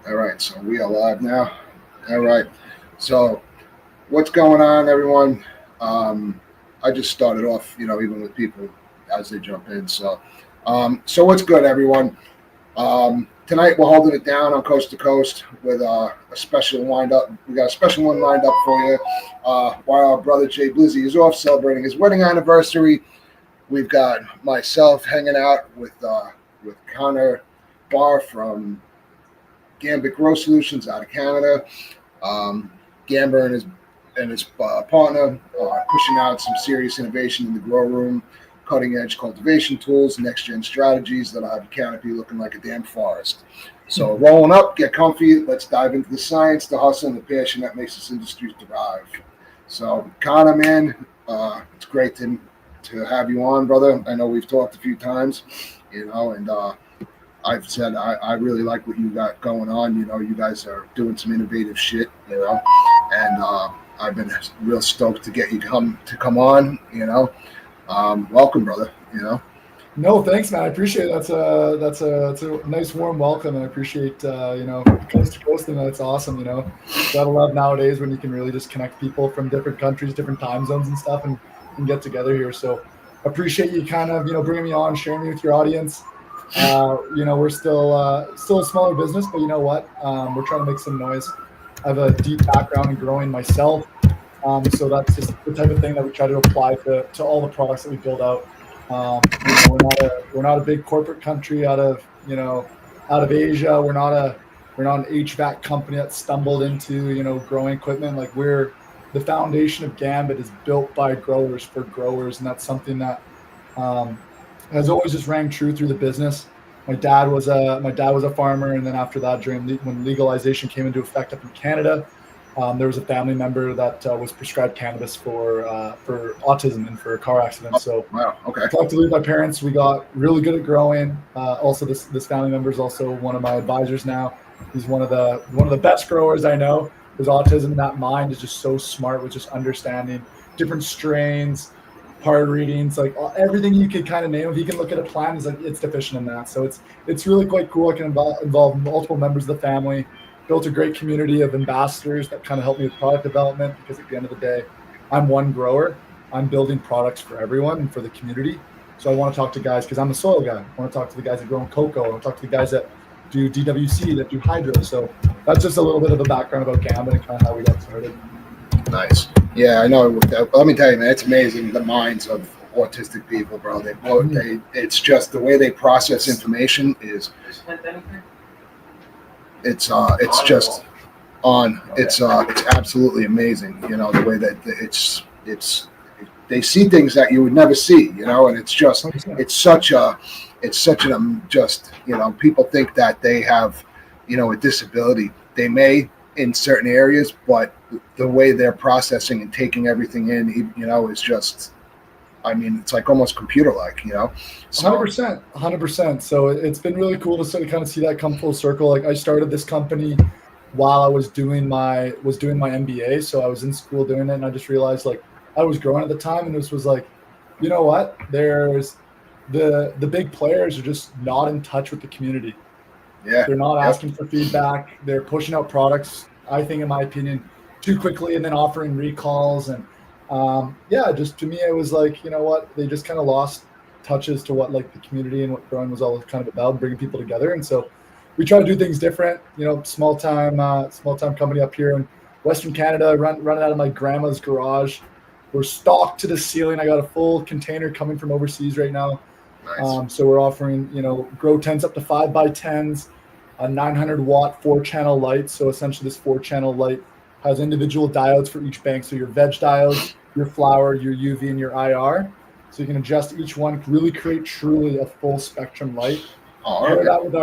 All right, so we are live now. All right, so what's going on, everyone? I just started off, even with people as they jump in. So what's good, everyone? Tonight we're holding it down on Coast to Coast with a special wind up. We got a special one lined up for you. While our brother Jay Blizzy is off celebrating his wedding anniversary, we've got myself hanging out with Connor Barr from Gambit Growing Solutions out of Canada. Gamber and his partner are pushing out some serious innovation in the grow room, cutting edge cultivation tools, next gen strategies that'll have a canopy looking like a damn forest. So rolling up, get comfy. Let's dive into the science, the hustle, and the passion that makes this industry thrive. So, Connor, man, it's great to have you on, brother. I know we've talked a few times, and I've said I really like what you got going on. You guys are doing some innovative shit, and I've been real stoked to get you to come on. Welcome, brother. No, thanks, man. I appreciate it. That's a nice warm welcome, and I appreciate coast to coast, and that's awesome. Gotta love nowadays when you can really just connect people from different countries, different time zones, and stuff, and get together here. So appreciate you kind of bringing me on, sharing me with your audience. We're still a smaller business, but you know what? We're trying to make some noise. I have a deep background in growing myself, so that's just the type of thing that we try to apply to all the products that we build out. We're not a big corporate country out of Asia. We're not an HVAC company that stumbled into growing equipment. Like, the foundation of Gambit is built by growers for growers, and that's something that has always just rang true through the business. My dad was a farmer, and then after that, when legalization came into effect up in Canada, there was a family member that was prescribed cannabis for autism and for a car accident. So, wow, okay. Luckily with my parents, we got really good at growing. Also, this family member is also one of my advisors now. He's one of the best growers I know. His autism and that mind is just so smart with just understanding different strains, hard readings, like everything you could kind of name. If he can look at a plant, he's like, it's deficient in that. So it's really quite cool. I can involve multiple members of the family. Built a great community of ambassadors that kind of help me with product development, because at the end of the day, I'm one grower. I'm building products for everyone and for the community. So I want to talk to guys, because I'm a soil guy. I want to talk to the guys that grow in cocoa. I want to talk to the guys that do DWC, that do hydro. So that's just a little bit of a background about Gambit and kind of how we got started. Nice. Yeah, I know. Let me tell you, man, it's amazing, the minds of autistic people, bro. It's just the way they process information is. It's just on. It's absolutely amazing. The way that they see things that you would never see. And it's such an people think that they have a disability. They may in certain areas, but the way they're processing and taking everything in, is just. I mean, it's like almost computer-like, So, 100%. So it's been really cool to sort of kind of see that come full circle. Like, I started this company while I was doing my MBA. So I was in school doing it, and I just realized, like, I was growing at the time, and this was like, you know what? There's the big players are just not in touch with the community. Yeah. They're not asking for feedback. They're pushing out products, I think, in my opinion, too quickly, and then offering recalls. And just to me, it was like, you know what? They just kind of lost touches to what, like, the community and what growing was all kind of about, bringing people together. And so we try to do things different. Small time company up here in Western Canada, running out of my grandma's garage. We're stocked to the ceiling. I got a full container coming from overseas right now. Nice. So we're offering, grow tents up to 5x10s, a 900-watt 4-channel light. So essentially, this 4-channel light has individual diodes for each bank. So your veg diodes, your flower, your UV, and your IR. So you can adjust each one, really create truly a full spectrum light. Pair that with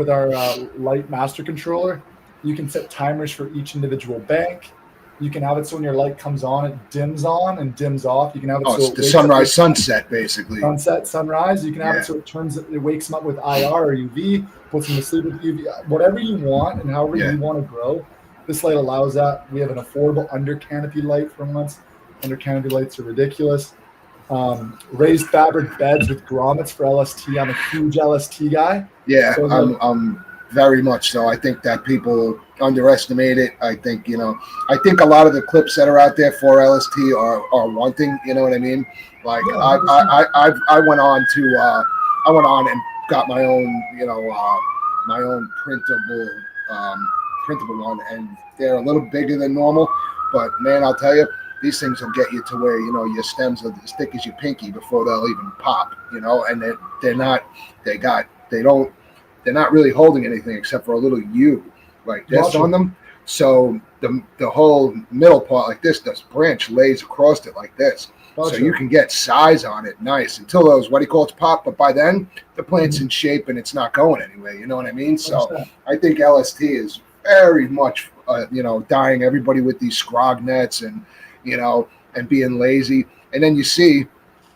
our light master controller. You can set timers for each individual bank. You can have it so when your light comes on, it dims on and dims off. You can have it so it's the sunrise, sunset, basically. Sunset, sunrise. You can have it so it wakes them up with IR or UV, puts them to sleep with UV, whatever you want and however you want to grow. This light allows that. We have an affordable under canopy light for months. Under canopy lights are ridiculous. Raised fabric beds with grommets for LST. I'm a huge LST guy. Yeah, so Very much so. I think that people underestimate it. I think I think a lot of the clips that are out there for LST are wanting. You know what I mean? Like Yeah, I went on to I went on and got my own my own printable one, and they're a little bigger than normal. But man, I'll tell you, these things will get you to where your stems are as thick as your pinky before they'll even pop. And they're not they don't they're not really holding anything except for a little U like this Gotcha. on them. So the whole middle part like this branch lays across it like this. Gotcha. So you can get size on it nice until those pop. But by then the plant's in shape and it's not going anywhere. You know what I mean? So 100%. I think LST is very much dying everybody with these scrog nets and and being lazy. And then you see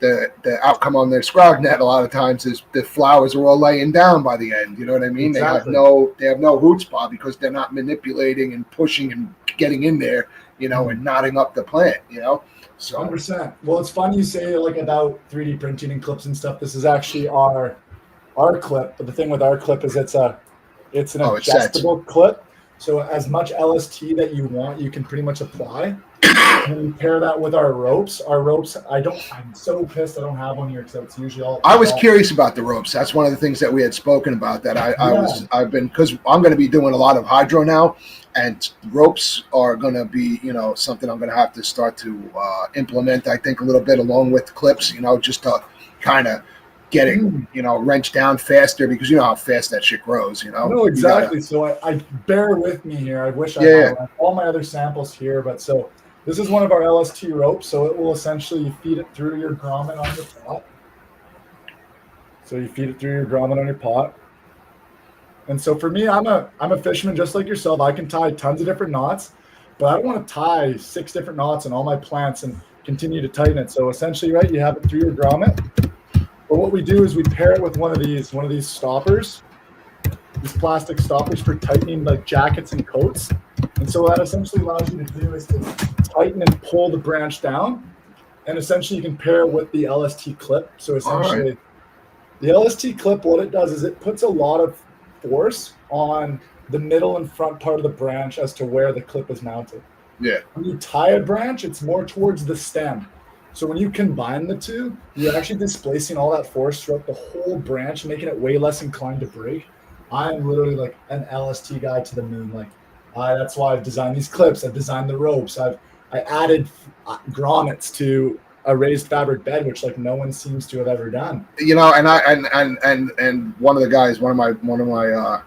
the outcome on their scrog net a lot of times is the flowers are all laying down by the end. You know what I mean? Exactly. They have no root spot because they're not manipulating and pushing and getting in there, and knotting up the plant. So 100%. Well, it's funny you say like about 3D printing and clips and stuff. This is actually our clip, but the thing with our clip is it's an adjustable clip. So as much LST that you want, you can pretty much apply. And we pair that with our ropes. I'm so pissed I don't have one here because it's usually all. I was curious about the ropes. That's one of the things that we had spoken about. That I've been because I'm going to be doing a lot of hydro now, and ropes are going to be something I'm going to have to start to implement. I think a little bit along with clips. Just to kind of get it wrenched down faster because you know how fast that shit grows. No, exactly. So I bear with me here. I wish I had all my other samples here, but so. This is one of our LST ropes, so it will essentially feed it through your grommet on your pot. So you feed it through your grommet on your pot. And so for me, I'm a fisherman just like yourself. I can tie tons of different knots, but I don't want to tie 6 different knots in all my plants and continue to tighten it. So essentially, right, you have it through your grommet. But what we do is we pair it with one of these stoppers, these plastic stoppers for tightening like jackets and coats. And so what that essentially allows you to do is to tighten and pull the branch down. And essentially you can pair it with the LST clip. So essentially the LST clip, what it does is it puts a lot of force on the middle and front part of the branch as to where the clip is mounted. Yeah. When you tie a branch, it's more towards the stem. So when you combine the two, you're actually displacing all that force throughout the whole branch, making it way less inclined to break. I'm literally like an LST guy to the moon. Like that's why I've designed these clips. I've designed the ropes. I added grommets to a raised fabric bed, which like no one seems to have ever done. And one of the guys, one of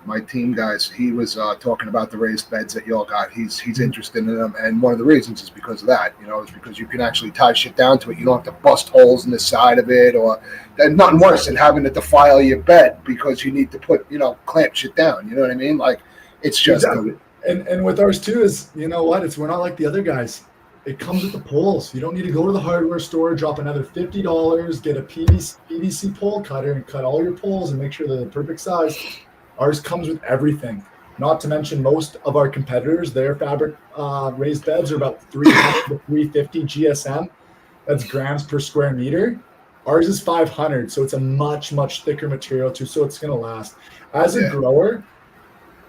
my team guys, he was talking about the raised beds that y'all got. He's interested in them, and one of the reasons is because of that. Is because you can actually tie shit down to it. You don't have to bust holes in the side of it, or there's nothing worse than having to defile your bed because you need to put clamp shit down. You know what I mean? Like it's just exactly. And with ours too is we're not like the other guys. It comes with the poles. You don't need to go to the hardware store, drop another $50, get a PVC pole cutter and cut all your poles and make sure they're the perfect size. Ours comes with everything. Not to mention most of our competitors, their fabric raised beds are about 300 to 350 GSM. That's grams per square meter. Ours is 500, so it's a much, much thicker material too, so it's going to last. As a grower,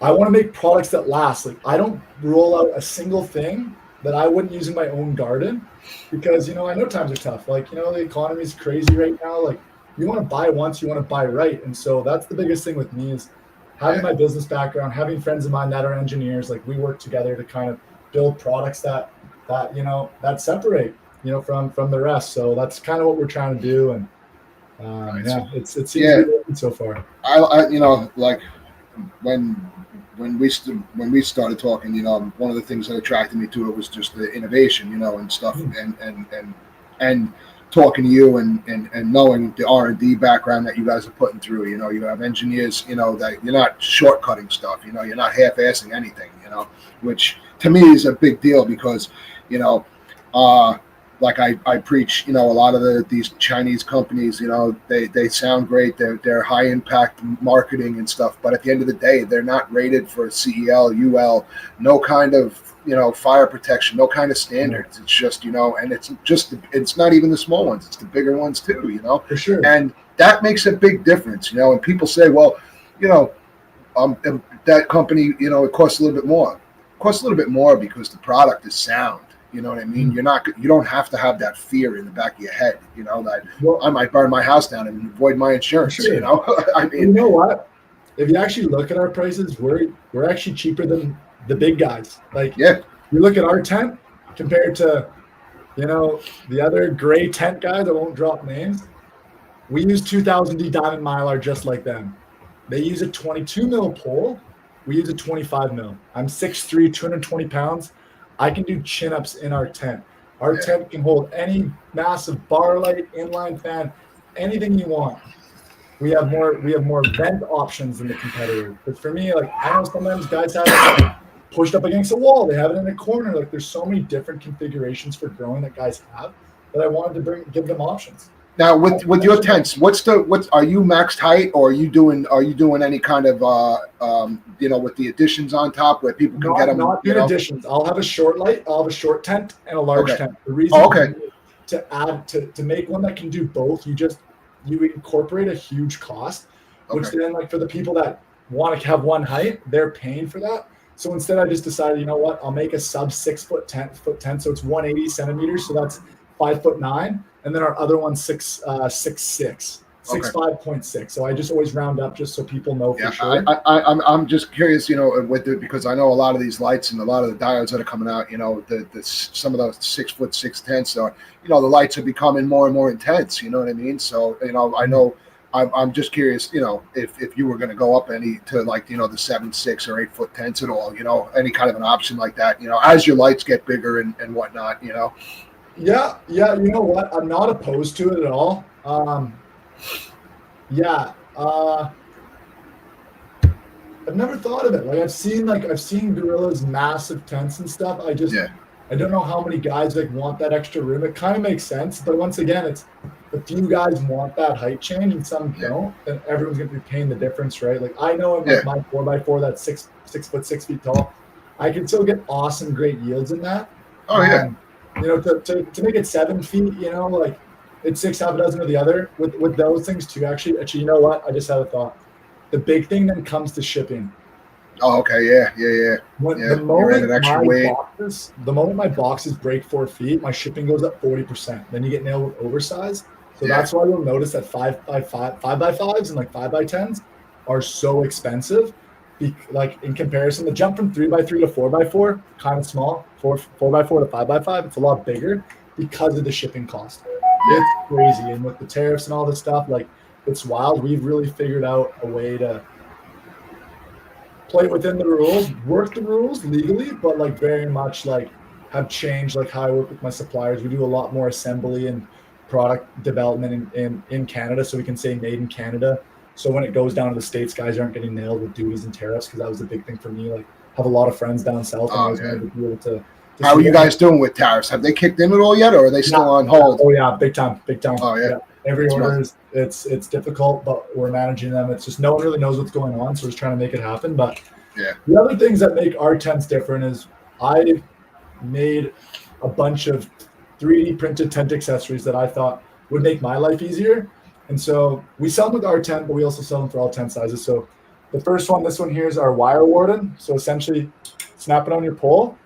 I want to make products that last. Like I don't roll out a single thing that I wouldn't use in my own garden because, I know times are tough. Like, the economy is crazy right now. Like you want to buy once, you want to buy right. And so that's the biggest thing with me is having my business background, having friends of mine that are engineers. Like we work together to kind of build products that separate, from the rest. So that's kind of what we're trying to do. And it seems to be working so far. I like when we started talking, one of the things that attracted me to it was just the innovation, and stuff, and talking to you and knowing the R&D background that you guys are putting through. You have engineers, that you're not shortcutting stuff. You're not half-assing anything. Which to me is a big deal because, like I preach, a lot of these Chinese companies, they sound great. They're high impact marketing and stuff, but at the end of the day, they're not rated for CEL, UL, no kind of fire protection, no kind of standards. It's just and it's not even the small ones; it's the bigger ones too. For sure. And that makes a big difference. And people say, well, and that company, you know, it costs a little bit more. It costs a little bit more because the product is sound. You know what I mean? You don't have to have that fear in the back of your head, you know, that I might burn my house down and avoid my insurance, Sure. you know? I mean, you know what? If you actually look at our prices, we're actually cheaper than the big guys. Like, yeah, you look at our tent compared to, you know, the other gray tent guy that won't drop names. We use 2000D Diamond Mylar just like them. They use a 22 mil pole. We use a 25 mil. I'm 6'3", 220 pounds. I can do chin-ups in our tent. Our tent can hold any massive bar light, inline fan, anything you want. We have more vent options than the competitors. But for me, like, I know sometimes guys have it pushed up against a wall. They have it in a corner. Like, there's so many different configurations for growing that guys have that I wanted to give them options. Now with your tents, what are you maxed height, or are you doing any kind of you know, with the additions on top where people can get them? Not doing additions. I'll have a short light. I'll have a short tent and a large tent. The reason to add to make one that can do both, you incorporate a huge cost, which then, like, for the people that want to have one height, they're paying for that. So instead, I just decided, you know what, I'll make a sub 6 foot tent, so it's 180 centimeters, so that's 5'9", and then our other one's 6'6", 6'5.6". So I just always round up just so people know for sure. I'm just curious, you know, because I know a lot of these lights and a lot of the diodes that are coming out, you know, some of those 6 foot 6 tents are, you know, the lights are becoming more and more intense. You know what I mean? So, you know, I'm just curious, you know, if you were going to go up to like, you know, the 7.6 or 8 foot tents at all, you know, any kind of an option like that, you know, as your lights get bigger and whatnot, you know. Yeah. You know what? I'm not opposed to it at all. I've never thought of it. Like, I've seen Gorilla's massive tents and stuff. I don't know how many guys like want that extra room. It kind of makes sense, but once again, it's a few guys want that height change and some don't, then everyone's gonna be paying the difference, right? Like, I know in my 4x4 that's 6 feet tall, I can still get awesome, great yields in that. You know, to make it 7 feet, you know, like, it's 6 half a dozen of the other with those things too. Actually, you know what? I just had a thought. The big thing then comes to shipping. Oh, okay, yeah. The moment my boxes break 4 feet, my shipping goes up 40%. Then you get nailed with oversize. So that's why you'll notice that 5x5s and like 5x10s are so expensive. Like, in comparison, the jump from 3x3 to 4x4, kind of small. 4x4 to 5x5, it's a lot bigger because of the shipping cost. It's crazy, and with the tariffs and all this stuff, like, it's wild. We've really figured out a way to play within the rules, work the rules legally, but like very much like have changed like how I work with my suppliers. We do a lot more assembly and product development in Canada, so we can say made in Canada. So when it goes down to the States, guys aren't getting nailed with duties and tariffs, because that was the big thing for me. Like, have a lot of friends down south, and I was able to be able to. How are you guys doing with tariffs? Have they kicked in at all yet, or are they still on hold? Oh yeah, big time. Oh yeah. Every order it's difficult, but we're managing them. It's just no one really knows what's going on, so we're just trying to make it happen. But the other things that make our tents different is I made a bunch of 3D printed tent accessories that I thought would make my life easier. And so we sell them with our tent, but we also sell them for all tent sizes. So the first one, this one here, is our wire warden. So essentially, snap it on your pole.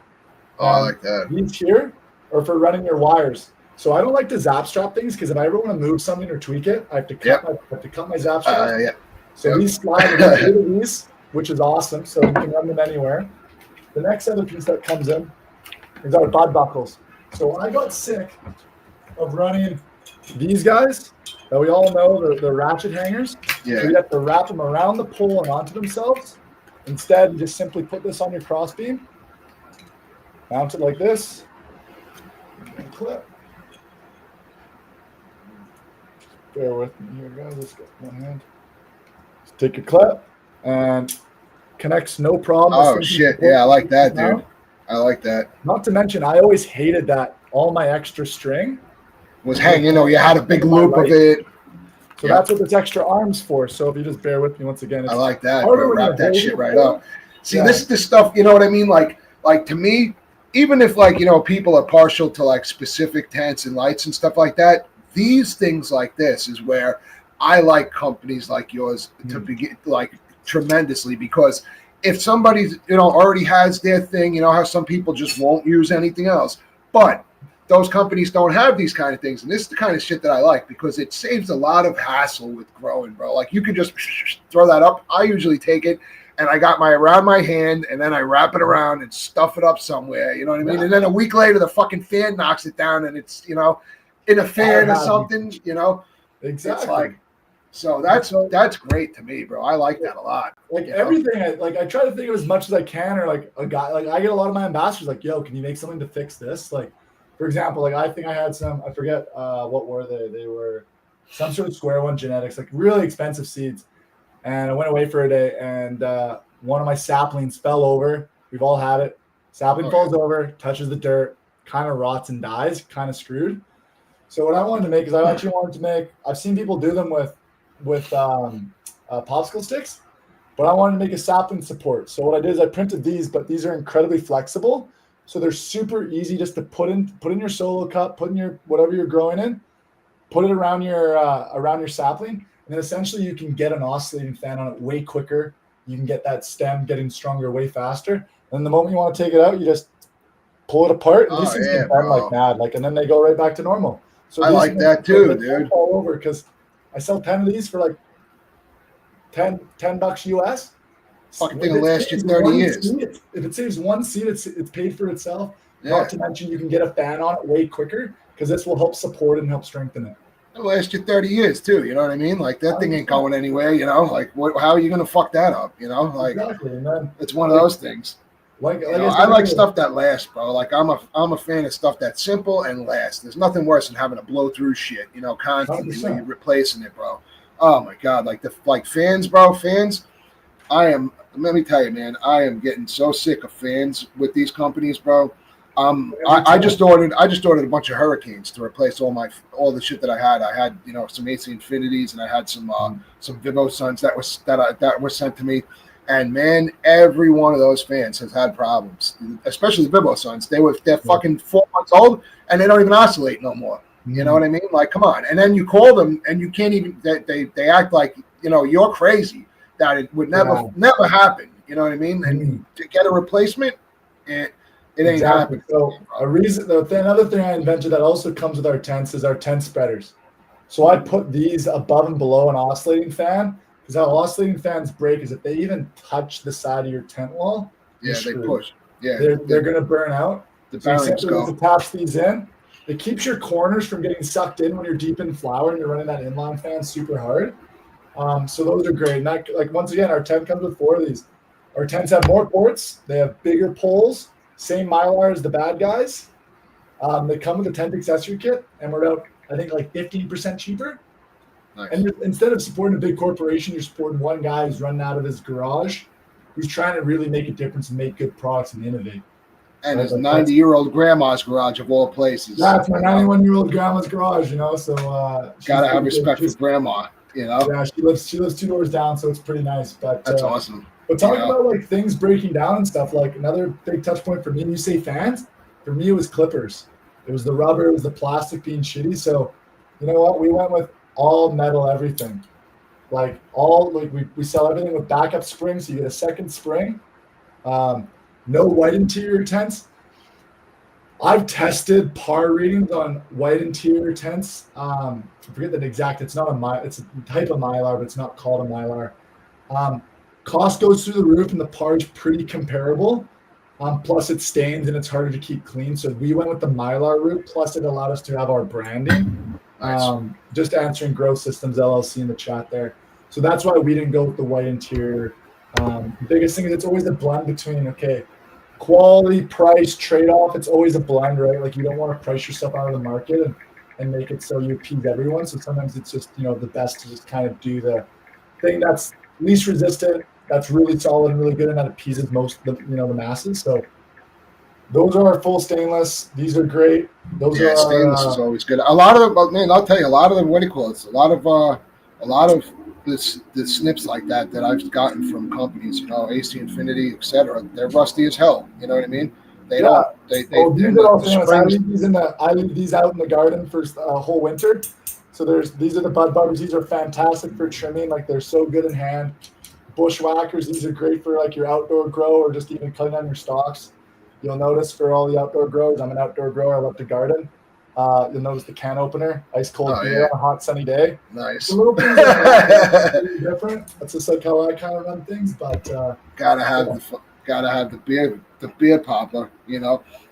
Oh, I like that. These here are for running your wires. So I don't like to zap strap things, because if I ever want to move something or tweak it, I have to cut my zap strap. So these slide into these, which is awesome. So you can run them anywhere. The next other piece that comes in is our bud buckles. So when I got sick of running these guys that we all know, the ratchet hangers, so you have to wrap them around the pole and onto themselves. Instead, you just simply put this on your crossbeam, mount it like this, and clip. Bear with me here, guys. Let's get one hand. Just take your clip and connects no problem. Oh shit! Yeah, I like that, dude. I like that. Not to mention, I always hated that all my extra string was hanging, or you had a big loop of it. So that's what this extra arm's for. So if you just bear with me once again, I like that. Wrap that shit right up. See, this is the stuff, you know what I mean? Like to me, even if, like, you know, people are partial to like specific tents and lights and stuff like that, these things like this is where I like companies like yours to begin, like, tremendously, because if somebody, already has their thing, how some people just won't use anything else. But those companies don't have these kind of things. And this is the kind of shit that I like, because it saves a lot of hassle with growing, bro. Like, you can just throw that up. I usually take it and I got around my hand, and then I wrap it around and stuff it up somewhere. You know what I mean? Yeah. And then a week later, the fucking fan knocks it down, and it's, in a fan or something, Exactly. It's like, so that's great to me, bro. I like that a lot. Like, everything, I try to think of as much as I can, or like a guy, like I get a lot of my ambassadors like, yo, can you make something to fix this? Like, for example, like I think I had some, I forget what were they? They were some sort of square one genetics, like really expensive seeds. And I went away for a day, and one of my saplings fell over. We've all had it. Sapling falls over, touches the dirt, kind of rots and dies, kind of screwed. So what I wanted to make is I've seen people do them with popsicle sticks, but I wanted to make a sapling support. So what I did is I printed these, but these are incredibly flexible. So they're super easy just to put in your solo cup, put in your whatever you're growing in, put it around your sapling, and then essentially you can get an oscillating fan on it way quicker. You can get that stem getting stronger way faster. And the moment you want to take it out, you just pull it apart, and these things can bend like mad, and then they go right back to normal. So I like that too, dude. All over, because I sell 10 of these for like $10 US. Fucking thing will last you 30 years. If it saves one seed, it's paid for itself. Yeah. Not to mention you can get a fan on it way quicker, because this will help support and help strengthen it. It'll last you 30 years too. You know what I mean? Like, that thing ain't going anywhere. Like, how are you gonna fuck that up? Like, exactly. And then, it's one of those things. I like stuff that lasts, bro. Like, I'm a fan of stuff that's simple and lasts. There's nothing worse than having to blow through shit, constantly when you're replacing it, bro. Oh my God, like fans, bro. Fans. Let me tell you, man, I am getting so sick of fans with these companies, bro. I just ordered a bunch of Hurricanes to replace all the shit that I had. I had, some AC Infinities, and I had some Vivo Suns that were sent to me. And man, every one of those fans has had problems, especially the Vivo Suns. They're fucking 4 months old, and they don't even oscillate no more. You know what I mean? Like, come on. And then you call them, and you can't even. They act like you're crazy, that it would never happen. You know what I mean? And to get a replacement, it ain't happening. So another thing I invented that also comes with our tents is our tent spreaders. So I put these above and below an oscillating fan, because how oscillating fans break is if they even touch the side of your tent wall. Yeah, they push. Yeah, they're gonna burn out. The bearings go. Attach these in. It keeps your corners from getting sucked in when you're deep in flower and you're running that inline fan super hard. So those are great. And once again, our tent comes with 4 of these. Our tents have more ports. They have bigger poles. Same Mylar as the bad guys. They come with a tent accessory kit, and we're out, I think, like 15% cheaper. Nice. And instead of supporting a big corporation, you're supporting one guy who's running out of his garage, who's trying to really make a difference and make good products and innovate. And his 90-year-old grandma's garage, of all places. Yeah, it's my 91-year-old grandma's garage, So gotta have respect for grandma, Yeah, she lives 2 doors down, so it's pretty nice. But that's awesome. But talking about things breaking down and stuff, another big touch point for me, and you say fans, for me it was clippers. It was the rubber, it was the plastic being shitty. So you know what? We went with all metal everything. We sell everything with backup springs, so you get a second spring. No white interior tents. I've tested par readings on white interior tents. I forget that exact. It's not it's a type of Mylar, but it's not called a Mylar. Cost goes through the roof, and the par is pretty comparable. Plus, it stains and it's harder to keep clean. So we went with the Mylar route. Plus, it allowed us to have our branding. Nice. Just answering Grow Systems LLC in the chat there. So that's why we didn't go with the white interior. The biggest thing is it's always a blend between, quality, price, trade-off. It's always a blend, right? You don't want to price yourself out of the market and make it so you appease everyone. So sometimes it's just, the best to just kind of do the thing that's least resistant, that's really solid and really good, and that appeases most of the masses. So those are our full stainless. These are great. Stainless is always good. A lot of them, man, I'll tell you, a lot of them, a lot of the snips like that I've gotten from companies, AC Infinity, etc. They're rusty as hell. You know what I mean? I leave these out in the garden for a whole winter. So these are the bud butters. These are fantastic for trimming. They're so good in hand. bushwhackers. These are great for like your outdoor grow or just even cutting on your stalks. You'll notice for all the outdoor growers, I'm an outdoor grower. I love to garden. You'll notice the can opener, ice cold Oh, beer yeah. on a hot sunny day. Nice. The little things like that are really different. That's just like how I kind of run things. But gotta have the beer popper.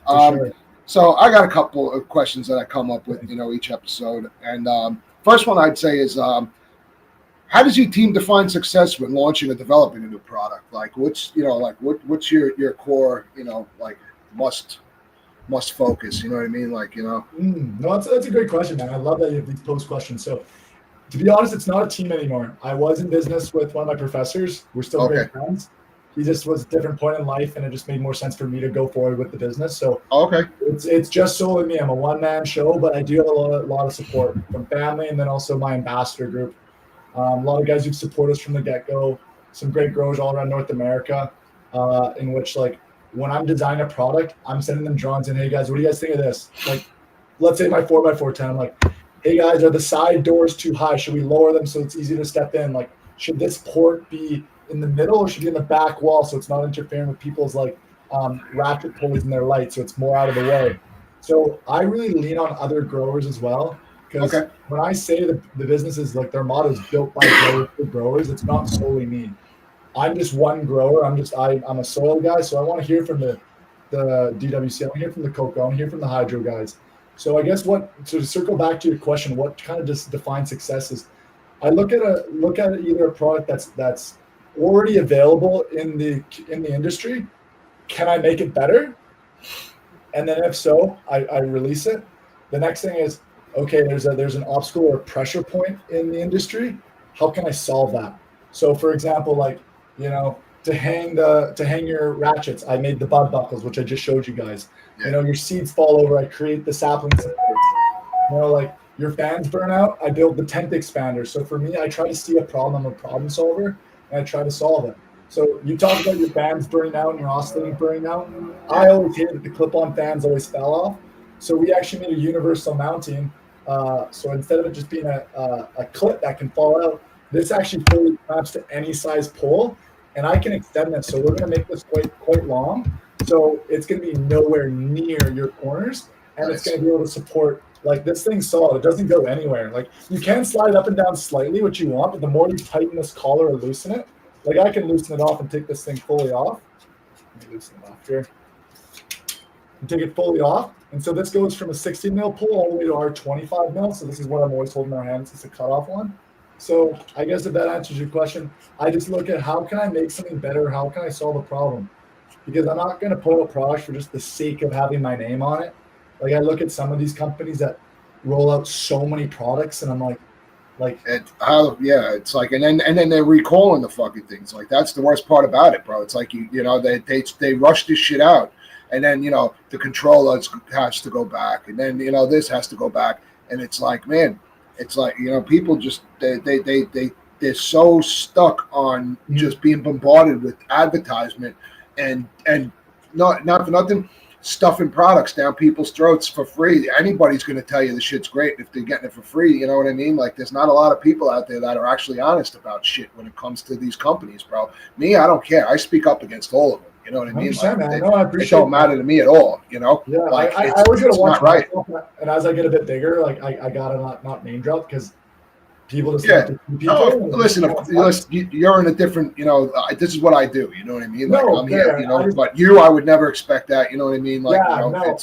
for sure. So I got a couple of questions that I come up with, each episode. And first one I'd say is, how does your team define success when launching or developing a new product? Like, what's what's your core, like must focus? You know what I mean? Like, No, that's a great question, man. I love that you have these post questions. So, to be honest, it's not a team anymore. I was in business with one of my professors. We're still Okay. great friends. He just was a different point in life, and it just made more sense for me to go forward with the business. So Okay. it's just solely me. I'm a one-man show, but I do have a lot of support from family, and then also my ambassador group. A lot of guys who've supported us from the get-go. Some great growers all around North America, in which like when I'm designing a product, I'm sending them drawings and, hey guys, what do you guys think of this? Like, let's say my 4x4 10, I'm like, hey guys, are the side doors too high? Should we lower them so it's easy to step in? Like, should this port be in the middle or should it be in the back wall so it's not interfering with people's like ratchet pulleys in their light, so it's more out of the way? So I really lean on other growers as well, because Okay. when I say the business is like their motto is built by growers for growers, it's not solely me. I'm just one grower. I'm a soil guy, so I want to hear from the DWC. I want to hear from the cocoa. I want to hear from the hydro guys. So I guess to circle back to your question, what kind of just defines success is I look at either a product that's already available in the industry. Can I make it better? And then if so, I release it. The next thing is, okay, there's an obstacle or pressure point in the industry. How can I solve that? So for example, like, to hang your ratchets, I made the bud buckles, which I just showed you guys. Yeah. Your seeds fall over, I create the sapling supports. Like your fans burn out, I build the tent expander. So for me, I try to see a problem, I'm a problem solver, and I try to solve it. So you talk about your fans burning out and your oscillating burning out. I always hated that the clip-on fans always fell off. So we actually made a universal mounting. So instead of it just being a clip that can fall out, this actually fully maps to any size pole, and I can extend this. So we're going to make this quite long. So it's going to be nowhere near your corners, and It's going to be able to support. Like this thing's solid; it doesn't go anywhere. Like you can slide it up and down slightly, what you want, but the more you tighten this collar or loosen it, like I can loosen it off and take this thing fully off. Let me loosen it off here. And take it fully off. And so this goes from a 60 mil pull all the way to our 25 mil. So this is what I'm always holding in our hands. It's a cutoff one. So I guess if that answers your question, I just look at how can I make something better? How can I solve a problem? Because I'm not going to put out products for just the sake of having my name on it. Like I look at some of these companies that roll out so many products, and I'm like, it's like, and then they're recalling the fucking things. Like that's the worst part about it, bro. It's like they rush this shit out, and then the controller has to go back, and then this has to go back, and it's like, man, it's like people just they're so stuck on just being bombarded with advertisement, and not for nothing, stuffing products down people's throats for free. Anybody's going to tell you the shit's great if they're getting it for free. You know what I mean? Like, there's not a lot of people out there that are actually honest about shit when it comes to these companies, bro. Me, I don't care. I speak up against all of them. You know what I mean? Like, man. I appreciate it. Don't matter to me at all. Yeah, like I always got to watch myself, right. And as I get a bit bigger, like I gotta not name drop because people just like to listen, you're in a different, this is what I do, you know what I mean? Like I'm here, but I would never expect that, you know what I mean? Like,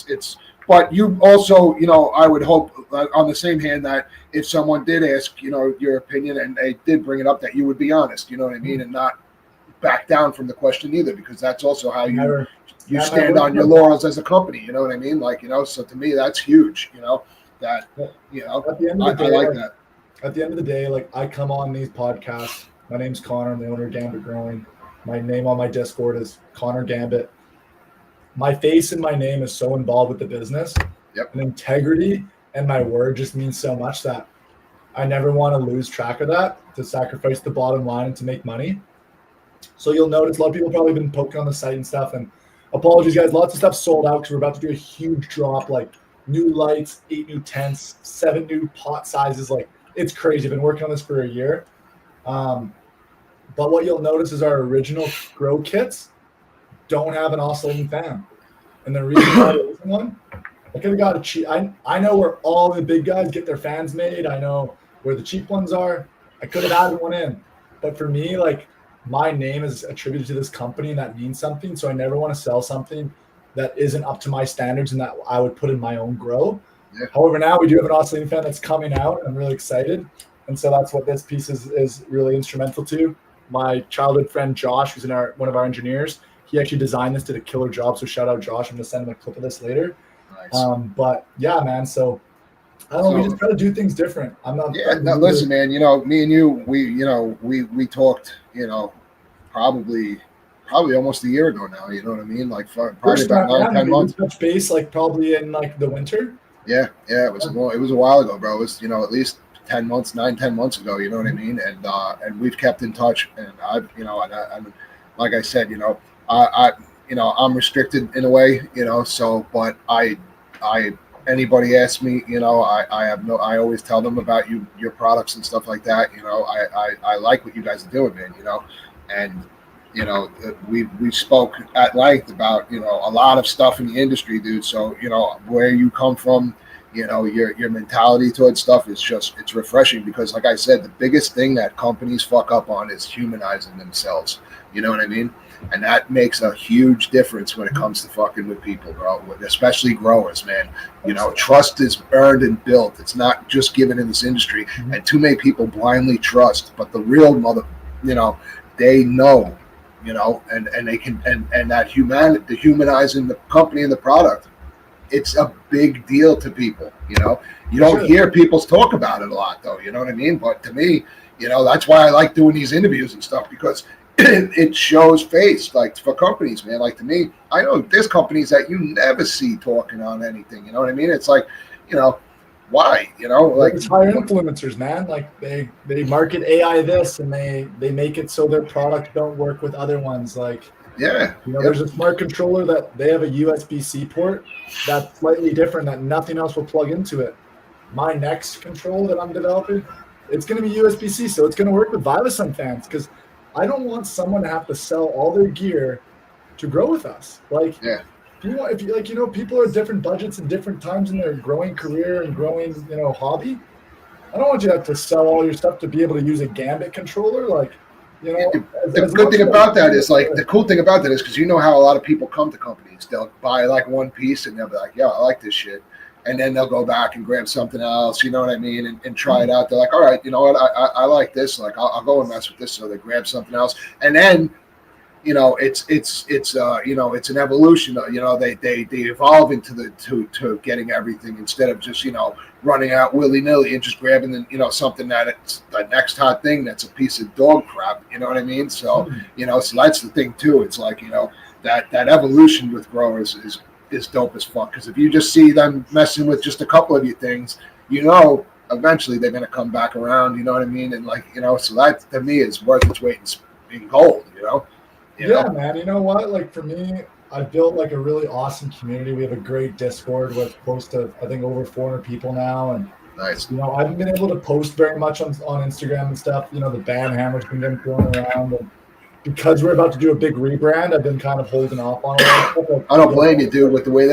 it's, but you also, I would hope on the same hand that if someone did ask, your opinion and they did bring it up, that you would be honest, you know what I mean? And not back down from the question either, because that's also how you stand on your laurels as a company, you know what I mean? Like, so to me, that's huge, that, at the end of the day, I like that. At the end of the day, like I come on these podcasts. My name's Connor. I'm the owner of Gambit Growing. My name on my Discord is Connor Gambit. My face and my name is so involved with the business. Yep. And integrity and my word just means so much that I never want to lose track of that, to sacrifice the bottom line and to make money. So you'll notice a lot of people probably been poking on the site and stuff. And apologies, guys. Lots of stuff sold out because we're about to do a huge drop, like new lights, 8 new tents, 7 new pot sizes, like. It's crazy. I've been working on this for a year. But what you'll notice is our original grow kits don't have an oscillating fan. And the reason why there isn't one, I could have got a cheap. I know where all the big guys get their fans made. I know where the cheap ones are. I could have added one in. But for me, like, my name is attributed to this company and that means something. So I never want to sell something that isn't up to my standards and that I would put in my own grow. Yeah. However, now we do have an oscillating fan that's coming out. I'm really excited. And so that's what this piece is really instrumental to. My childhood friend Josh, who's one of our engineers, he actually designed this, did a killer job. So shout out Josh. I'm gonna send him a clip of this later. Nice. But yeah, man. So I don't know. We just try to do things different. I'm not. Yeah. Now listen, man. You know, me and you, we talked. You know, probably almost a year ago now. You know what I mean? Like probably about 9-10 months. Touch base, like probably in like the winter. Yeah. It was a while ago, bro. It was at least 10 months, 9-10 months ago. You know what I mean? And we've kept in touch. And I've and like I said, I'm restricted in a way, so, but I anybody asks me, I always tell them about your products and stuff like that. I like what you guys are doing, man, and, we spoke at length about, a lot of stuff in the industry, dude. So, where you come from, your mentality towards stuff is it's refreshing because, like I said, the biggest thing that companies fuck up on is humanizing themselves. You know what I mean? And that makes a huge difference when it comes to fucking with people, bro, especially growers, man. Trust is earned and built. It's not just given in this industry. Mm-hmm. And too many people blindly trust, but the real they know, and they can, and that the humanizing the company and the product, it's a big deal to people. You don't hear people talk about it a lot, though. You know what I mean? But to me, that's why I like doing these interviews and stuff, because it shows face, like, for companies, man. Like, to me, I know there's companies that you never see talking on anything. You know what I mean? It's like, why? Like, it's high influencers, man. Like, they market AI this and they make it so their product don't work with other ones. Like, yeah, there's a smart controller that they have a USB-C port that's slightly different that nothing else will plug into it. My next controller that I'm developing, it's going to be USB-C, so it's going to work with Vivasun fans, because I don't want someone to have to sell all their gear to grow with us. Like, yeah. People are different budgets and different times in their growing career and growing, hobby. I don't want you to have to sell all your stuff to be able to use a Gambit controller. Like, the good thing about that is, like, the cool thing about that is, because how a lot of people come to companies, they'll buy like one piece and they'll be like, yeah, I like this shit. And then they'll go back and grab something else, you know what I mean, and try it out. They're like, all right, you know what, I like this. Like, I'll go and mess with this. So they grab something else, and then, it's an evolution. They evolve into to getting everything, instead of just running out willy nilly and just grabbing something that it's the next hot thing that's a piece of dog crap. You know what I mean? So so that's the thing too. It's like that evolution with growers is dope as fuck, because if you just see them messing with just a couple of your things, eventually they're going to come back around, you know what I mean? And so that to me is worth its weight in gold, Yeah, man. You know what? Like, for me, I built like a really awesome community. We have a great Discord with close to, I think, over 400 people now. And nice. I haven't been able to post very much on Instagram and stuff. The ban hammer's been getting thrown around, and because we're about to do a big rebrand, I've been kind of holding off on it. I don't blame you, dude, with the way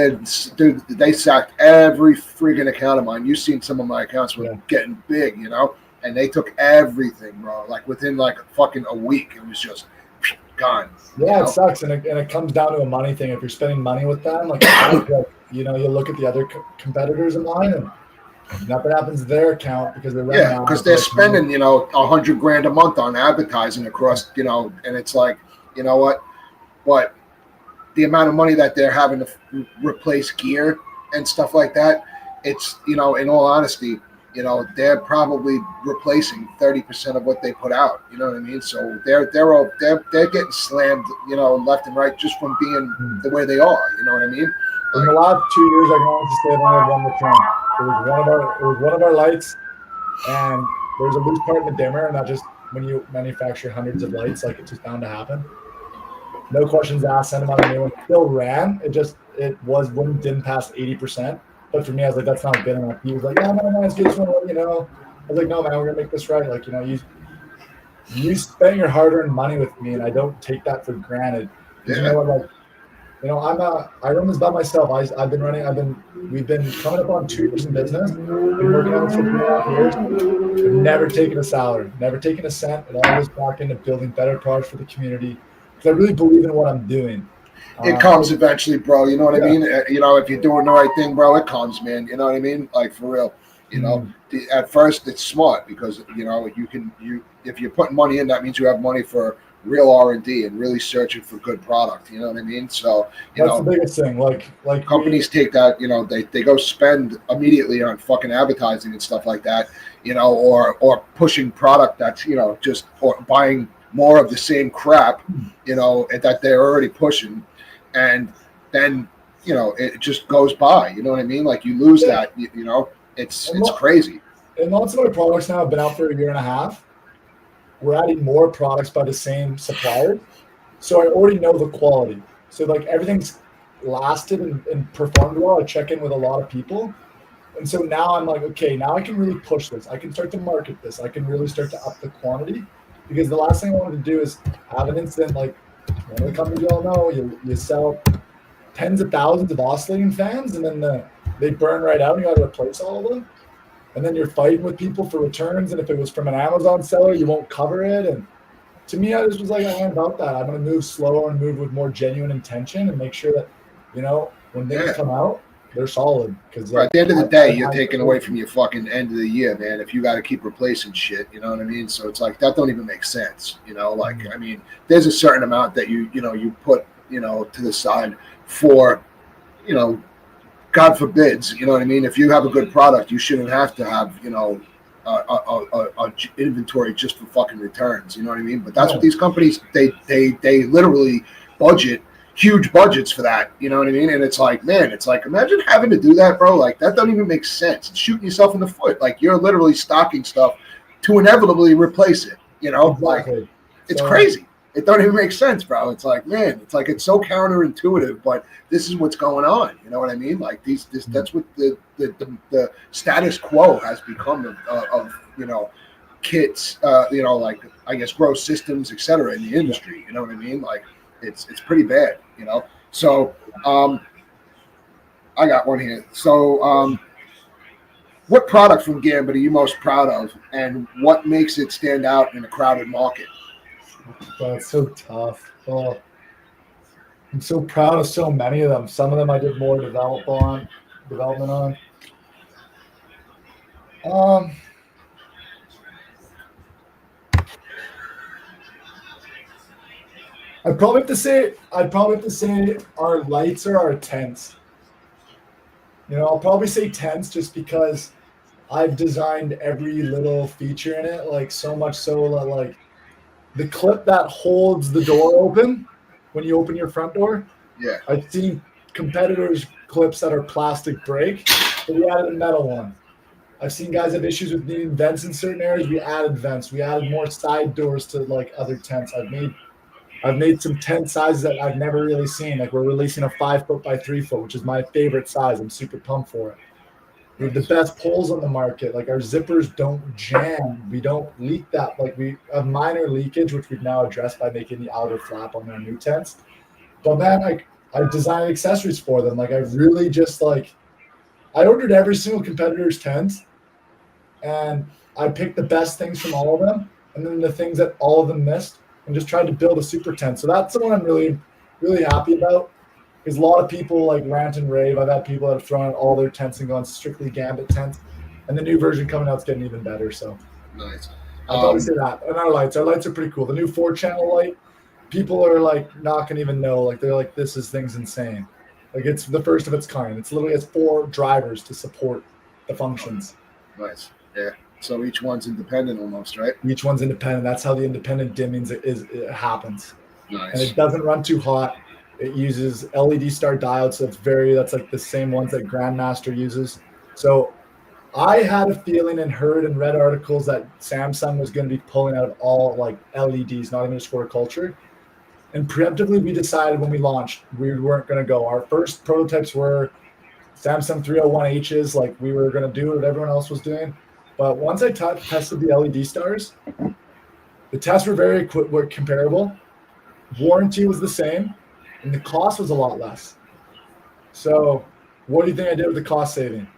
they sacked every freaking account of mine. You've seen some of my accounts were getting big, and they took everything, bro. Like, within like fucking a week, it was just gone. Yeah, it sucks, and it comes down to a money thing. If you're spending money with them, like, you look at the other competitors of mine, and nothing happens to their account because they're because they're spending $100,000 a month on advertising across, and it's like, what, but the amount of money that they're having to replace gear and stuff like that, it's in all honesty, they're probably replacing 30% of what they put out. You know what I mean? So they're getting slammed, left and right, just from being the way they are. You know what I mean? In the last 2 years, I can honestly say I've only had one return. It was one of our lights, and there's a loose part in the dimmer, and that just, when you manufacture hundreds of lights, like, it's just bound to happen. No questions asked. Sent him out a new one. Still ran. Didn't pass 80%. But for me, I was like, that's not good enough. He was like, yeah, no, it's good. Just want to let you know. I was like, no, man, we're gonna make this right. Like, you spent your hard-earned money with me, and I don't take that for granted. Because you know Yeah. what, like, I run this by myself. We've been coming up on 2 years in business. Been working on this for 3.5 years. I've never taken a salary, never taken a cent. It all goes back into building better products for the community because I really believe in what I'm doing. It comes So, eventually, bro. You know what I yeah. mean? You know, if you're doing the right thing, bro, it comes, man. You know what I mean? Like for real. You know, Mm. at first it's smart because you know you if you're putting money in, that means you have money for real R&D and really searching for good product. You know what I mean? So you That's the know, biggest thing. Like we companies take that, you know, they go spend immediately on fucking advertising and stuff like that, you know, or pushing product that's, you know, just or buying more of the same crap, you know, that they're already pushing, and then you know it just goes by. You know what I mean? Like you lose yeah, that. You know, and, it's lo- crazy. and lots of our products now have been out for a year and a half. We're adding more products by the same supplier. So I already know the quality. So like everything's lasted and performed well. I check in with a lot of people. And so now I'm like, okay, now I can really push this. I can start to market this. I can really start to up the quantity because the last thing I wanted to do is have an incident like one of the companies you all know, you sell tens of thousands of oscillating fans and then they burn right out and you got to replace all of them. And then you're fighting with people for returns. And if it was from an Amazon seller, you won't cover it. And to me, I just was like, I ain't about that. I'm going to move slower and move with more genuine intention and make sure that, when things Yeah. come out, they're solid. Because But at like, the end of the I day, have you're high taking away expectations. from your fucking end of the year, man. If you got to keep replacing shit, you know what I mean. So it's like that don't even make sense. You know, like Mm. I mean, there's a certain amount that you know you put to the side for you know God forbids, you know what I mean? If you have a good product, you shouldn't have to have, a inventory just for fucking returns. You know what I mean? But that's what No, these companies they literally budget huge budgets for that. You know what I mean? And it's like, man, it's like imagine having to do that, bro. Like that doesn't even make sense. It's shooting yourself in the foot. Like you're literally stocking stuff to inevitably replace it. You know, like exactly. it's So, crazy. It don't even make sense, bro. It's like, man, it's like it's so counterintuitive, but this is what's going on. You know what I mean? Like mm, that's what the status quo has become of kits, like I guess grow systems, etc. in the yeah. industry. You know what I mean? Like it's pretty bad. So um, I got one here. So what product from Gambit are you most proud of, and what makes it stand out in a crowded market? But it's so tough. Oh, I'm so proud of so many of them. Some of them I did more development on. Um, I'd probably have to say our lights are our tents. I'll probably say tents just because I've designed every little feature in it, like so much so that like the clip that holds the door open when you open your front door. Yeah. I've seen competitors' clips that are plastic break, so we added a metal one. I've seen guys have issues with needing vents in certain areas. We added vents. We added more side doors to like other tents. I've made some tent sizes that I've never really seen. Like we're releasing a 5 foot by 3 foot, which is my favorite size. I'm super pumped for it. We have the Nice. best poles on the market. Like our zippers don't jam. We don't leak that. Like we have minor leakage, which we've now addressed by making the outer flap on our new tents. But man, like I designed accessories for them. Like I really just like I ordered every single competitor's tent and I picked the best things from all of them and then the things that all of them missed and just tried to build a super tent. So that's the one I'm really, really happy about. Because a lot of people like rant and rave. I've had people that have thrown out all their tents and gone strictly Gambit tents. And the new version coming out is getting even better. So Nice. I'd probably Um, say that. And our lights are pretty cool. The new 4 channel light, people are like not gonna even know. Like they're like, this thing's insane. Like it's the first of its kind. It's literally has 4 drivers to support the functions. nice. Yeah. So each one's independent almost, right? Each one's independent. That's how the independent dimming it happens. And Nice. it doesn't run too hot. It uses LED star diodes. So that's like the same ones that Grandmaster uses. So I had a feeling and heard and read articles that Samsung was going to be pulling out all like LEDs, not even just horticulture. And preemptively, we decided when we launched, we weren't going to go. Our first prototypes were Samsung 301Hs, like we were going to do what everyone else was doing. But once I tested the LED stars, The tests were comparable. Warranty was the same, and the cost was a lot less. So what do you think I did with the cost saving?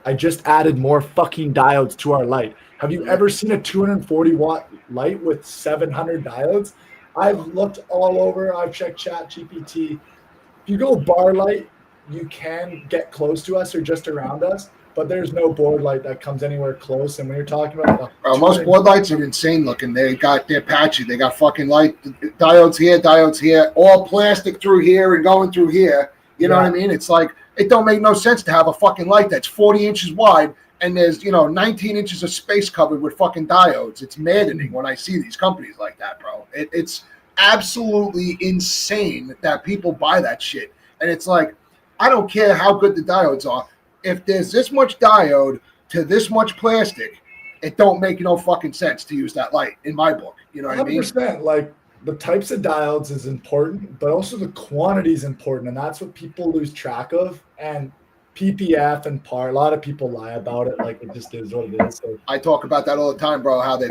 I just added more fucking diodes to our light. Have you ever seen a 240 watt light with 700 diodes? I've looked all over. I've checked Chat GPT. If you go bar light, you can get close to us or just around us, but there's no board light that comes anywhere close. And when you're talking about most board lights are insane looking. They're patchy. They got fucking light diodes here, all plastic through here and going through here. You know what I mean? It's like, it don't make no sense to have a fucking light that's 40 inches wide and there's, 19 inches of space covered with fucking diodes. It's maddening when I see these companies like that, bro. It's absolutely insane that people buy that shit. And it's like, I don't care how good the diodes are. If there's this much diode to this much plastic, it don't make no fucking sense to use that light in my book. You know what 100%, I mean? Like, the types of diodes is important, but also the quantity is important. And that's what people lose track of. And PPF and PAR, a lot of people lie about it. Like, it just is what it is. So I talk about that all the time, bro, how they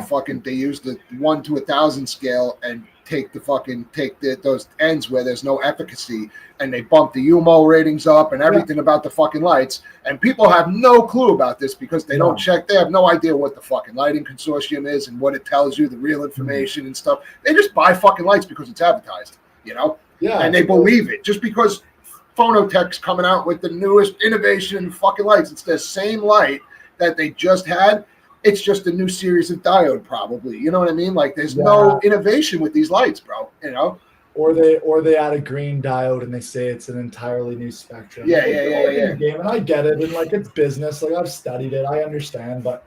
use the 1 to 1,000 scale and take those ends where there's no efficacy, and they bump the UMO ratings up and everything about the fucking lights. And people have no clue about this because they don't check. They have no idea what the fucking lighting consortium is and what it tells you, the real information and stuff. They just buy fucking lights because it's advertised, and they believe it just because Phonotech's coming out with the newest innovation in fucking lights. It's the same light that they just had. It's just a new series of diode, probably. You know what I mean? Like, there's no innovation with these lights, bro. Or they add a green diode and they say it's an entirely new spectrum. Yeah. Game, and I get it, and like, it's business. Like, I've studied it, I understand, but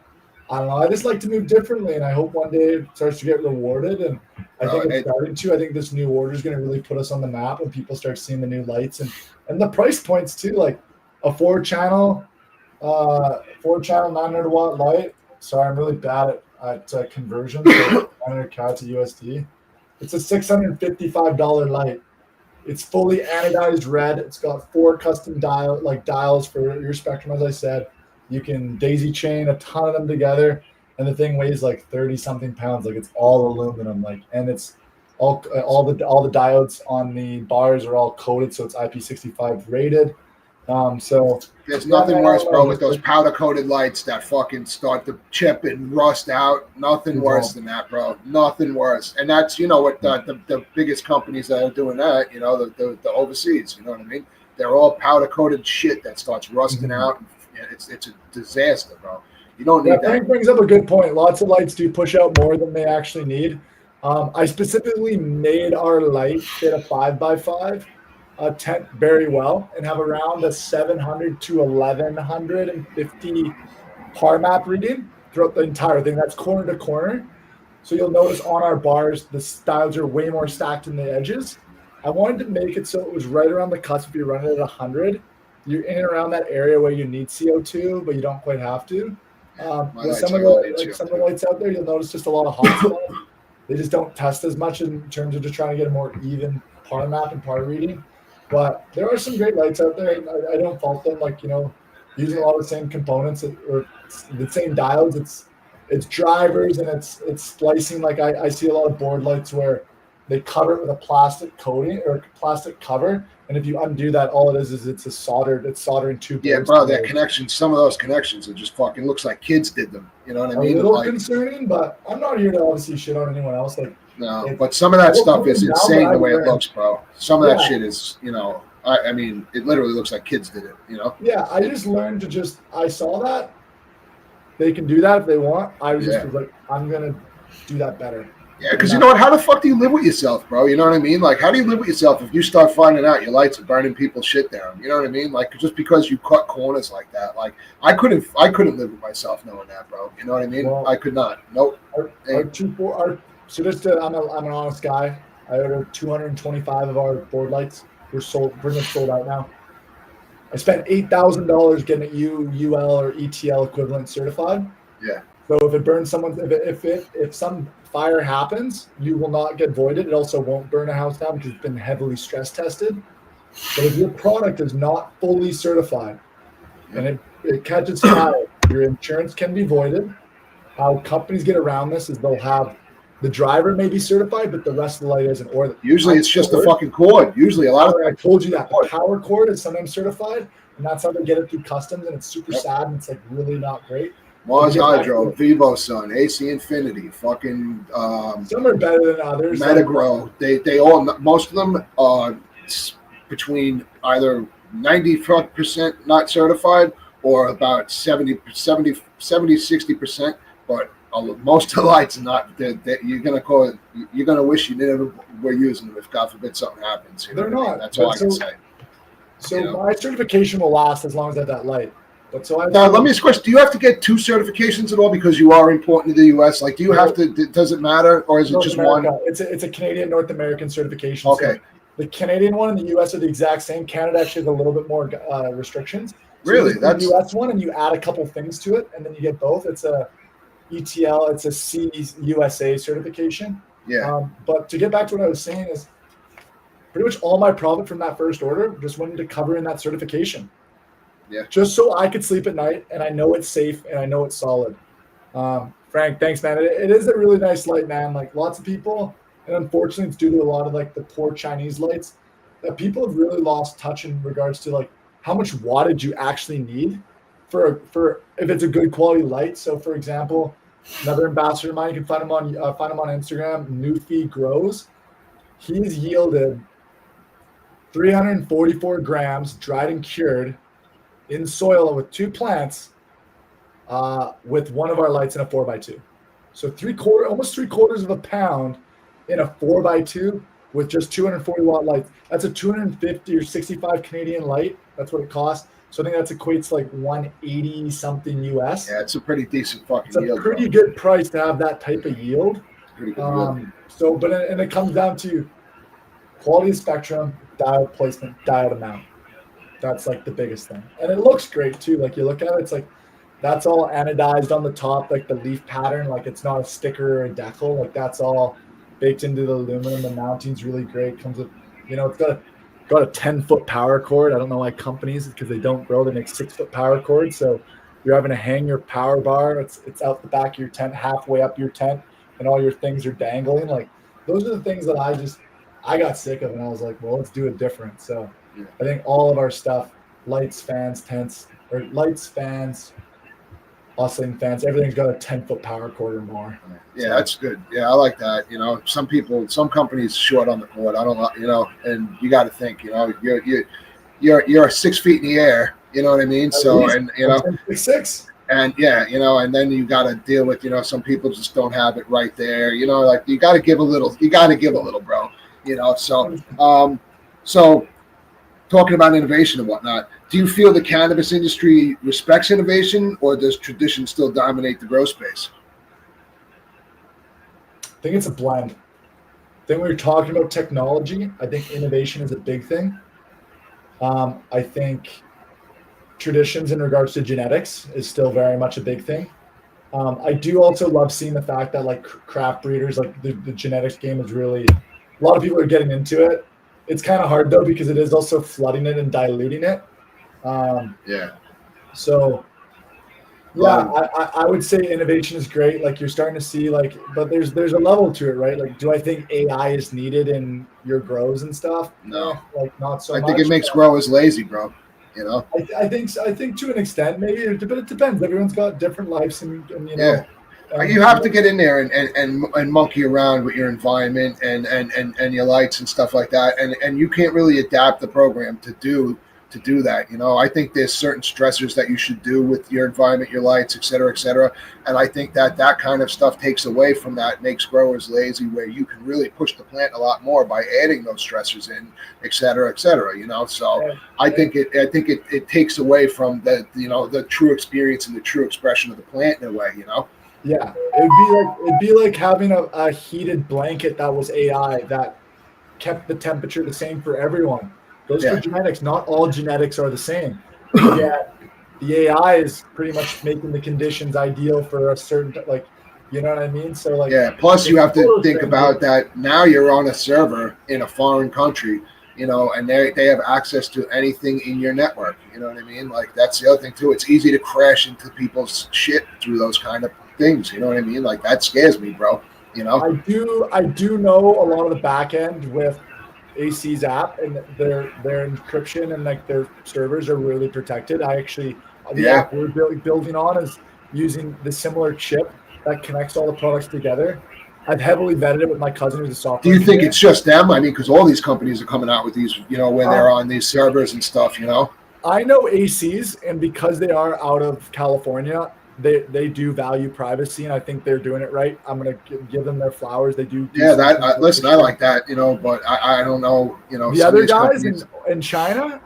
I don't know. I just like to move differently, and I hope one day it starts to get rewarded. And I think it's starting to. I think this new order is going to really put us on the map when people start seeing the new lights and the price points too. Like a 4-channel 900 watt light. Sorry, I'm really bad at conversion. So 900 CAD to USD. It's a $655 light. It's fully anodized red. It's got 4 custom dials for your spectrum, as I said. You can daisy chain a ton of them together, and the thing weighs like 30 something pounds. Like, it's all aluminum. Like, and it's all the diodes on the bars are all coated, so it's IP65 rated. So there's nothing worse, bro, with those powder coated lights that fucking start to chip and rust out. Nothing worse than that, bro. Nothing worse. And that's, what the biggest companies that are doing that, the overseas, you know what I mean? They're all powder coated shit that starts rusting out. It's a disaster, bro. You don't need that. Frank brings up a good point. Lots of lights do push out more than they actually need. I specifically made our light fit a 5x5 tent very well and have around a 700 to 1150 par map reading throughout the entire thing. That's corner to corner. So you'll notice on our bars, the styles are way more stacked in the edges. I wanted to make it so it was right around the cusp. If you run it at 100, you're in and around that area where you need CO2, but you don't quite have to. With some of the lights out there, you'll notice just a lot of hot spots. They just don't test as much in terms of just trying to get a more even par map and par reading. But there are some great lights out there, and I don't fault them. Like, using a lot of the same components or the same diodes. It's drivers and it's splicing. Like, I see a lot of board lights where they cover it with a plastic coating or plastic cover, and if you undo that, all it is it's soldering two boards. Yeah, bro, that connection. Some of those connections are just fucking looks like kids did them. You know what I mean? A little concerning, but I'm not here to obviously shit on anyone else. Like, no, but some of that stuff is insane the way it looks, bro. Some of that shit is, I mean, it literally looks like kids did it, Yeah, I just learned to I saw that. They can do that if they want. I was just like, I'm going to do that better. Yeah, because you know what? How the fuck do you live with yourself, bro? You know what I mean? Like, how do you live with yourself if you start finding out your lights are burning people's shit down? You know what I mean? Like, just because you cut corners like that. Like, I couldn't live with myself knowing that, bro. You know what I mean? Well, I could not. Nope. So I'm an honest guy. I ordered 225 of our board lights. We're pretty much sold out now. I spent $8,000 getting it UL or ETL equivalent certified. Yeah. So if it burns if some fire happens, you will not get voided. It also won't burn a house down because it's been heavily stress tested. But if your product is not fully certified and it catches fire, your insurance can be voided. How companies get around this is they'll have the driver may be certified, but the rest of the light isn't. Or usually it's just the fucking cord. Usually a lot of I told you that the power cord is sometimes certified, and that's how they get it through customs, and it's super sad, and it's like really not great. Mars Hydro, Vivo Sun, AC Infinity, fucking some are better than others. Metagrow, they all, most of them are between either 90% not certified or about 60%, but most of the lights are not. You're gonna wish you never were using them if God forbid something happens. They're not. I mean? That's all I can say. So my certification will last as long as I have that light. But now let me ask a question: do you have to get 2 certifications at all because you are importing to the U.S.? Like, do you have to? Does it matter, or is it just one? It's a Canadian North American certification. Okay. So the Canadian one and the U.S. are the exact same. Canada actually has a little bit more restrictions. So really, that's the U.S. one, and you add a couple things to it, and then you get both. It's a ETL. It's a CUSA certification. Yeah. But to get back to what I was saying is, pretty much all my profit from that first order just went into covering that certification. Yeah. Just so I could sleep at night and I know it's safe and I know it's solid. Frank, thanks, man. It is a really nice light, man. Like lots of people, and unfortunately it's due to a lot of like the poor Chinese lights, that people have really lost touch in regards to like how much wattage you actually need for if it's a good quality light. So for example, another ambassador of mine, you can find him on Instagram, Newfie Grows. He's yielded 344 grams dried and cured in soil with 2 plants with one of our lights in a 4x2. So almost 3/4 of a pound in a 4x2 with just 240 watt lights. That's a 250 or 65 Canadian light. That's what it costs. So I think that equates to like 180 something US. Yeah, it's a pretty decent fucking yield. It's a pretty good price to have that type of yield. Pretty good yield. So, but it comes down to quality of spectrum, diode placement, diode amount. That's like the biggest thing. And it looks great too. Like you look at it, it's like that's all anodized on the top, like the leaf pattern. Like it's not a sticker or a decal. Like that's all baked into the aluminum. The mounting's really great. Comes with, it's got a 10-foot power cord. I don't know why companies, because they don't grow, they make 6-foot power cords. So you're having to hang your power bar. It's out the back of your tent, halfway up your tent, and all your things are dangling. Like those are the things that I got sick of, and I was like, well, let's do it different. So yeah. I think all of our stuff, lights, fans, tents, or lights, fans, oscillating fans, everything's got a 10-foot power cord or more. Yeah, that's good. Yeah, I like that. Some companies short on the cord. I don't, and you got to think, you're 6 feet in the air. You know what I mean? So, and 6. And yeah, and then you got to deal with, some people just don't have it right there. Like you got to give a little. You got to give a little, bro. So talking about innovation and whatnot, do you feel the cannabis industry respects innovation, or does tradition still dominate the grow space? I think it's a blend. Then we were talking about technology. I think innovation is a big thing. I think traditions in regards to genetics is still very much a big thing. I do also love seeing the fact that like craft breeders, like the genetics game is really, a lot of people are getting into it. It's kind of hard though, because it is also flooding it and diluting it. So yeah, I would say innovation is great. Like you're starting to see but there's a level to it, right? Like, do I think AI is needed in your grows and stuff? No, not so much. I think it makes growers lazy, bro. I think to an extent, maybe, but it depends. Everyone's got different lives, and you have to get in there and monkey around with your environment and your lights and stuff like that, and you can't really adapt the program to do that. I think there's certain stressors that you should do with your environment, your lights, et cetera, and I think that kind of stuff takes away from that, makes growers lazy, where you can really push the plant a lot more by adding those stressors in, et cetera. So I think it takes away from the true experience and the true expression of the plant in a way. Yeah, it'd be like having a heated blanket that was AI that kept the temperature the same for everyone. Those are genetics. Not all genetics are the same. Yeah, the AI is pretty much making the conditions ideal for a certain, you know what I mean? So plus you have to think about that. Now you're on a server in a foreign country, and they have access to anything in your network. You know what I mean? Like that's the other thing too. It's easy to crash into people's shit through those kind of things. You know what I mean? Like that scares me, bro. You know? I do know a lot of the back end with AC's app, and their encryption and like their servers are really protected. The Yeah. app we're building on is using the similar chip that connects all the products together. I've heavily vetted it with my cousin who's a Do software you think engineer. it's just them? I mean, because all these companies are coming out with these, you know, where they're Um, on these servers and stuff, you know? I know ACs, and because they are out of California, they do value privacy, and I think they're doing it right. I'm gonna give them their flowers. They do Yeah, some that things right for listen, I sure. like that, you know, but I don't know, you know, The some of other these guys companies. in China,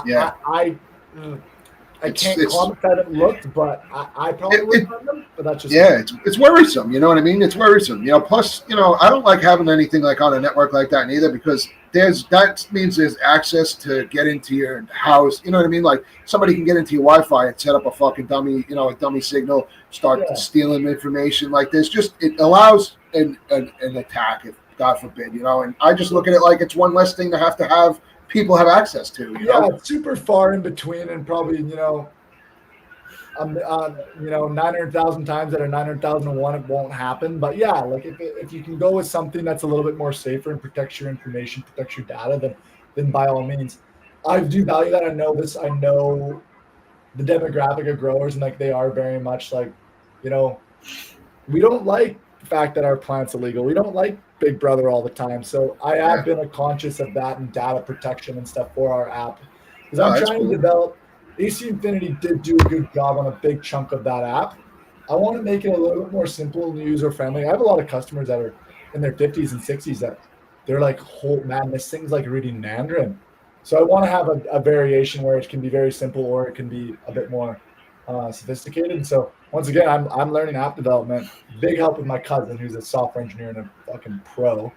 Yeah, I it's can't comment. I haven't looked, but I probably it wouldn't run them. But that's just me. yeah, it's worrisome. You know what I mean? It's worrisome. You know, plus, you know, I don't like having anything like on a network like that either, because that means there's access to get into your house. You know what I mean? Like somebody can get into your Wi-Fi and set up a fucking dummy, you know, a dummy signal, start Yeah, stealing information. Like there's just it allows an attack, if God forbid, you know. And I just look at it like it's one less thing to have people have access to. You yeah, know? it's super far in between, and probably you know, 900,000 times out of 900,001, it won't happen. But yeah, like if you can go with something that's a little bit more safer and protects your information, protects your data, then by all means. I do value that. I know this. I know the demographic of growers, and like they are very much like, you know, we don't like the fact that our plant's illegal. We don't like Big Brother all the time. So I have Yeah. been a conscious of that and data protection and stuff for our app, because No, I'm that's trying to cool. develop. AC Infinity did do a good job on a big chunk of that app. I want to make it a little bit more simple and user friendly. I have a lot of customers that are in their 50s and 60s that they're like, "Oh man, this thing's like reading Mandarin." So I want to have a variation where it can be very simple or it can be a bit more sophisticated. And so once again, I'm learning app development. Big help with my cousin who's a software engineer and a fucking pro.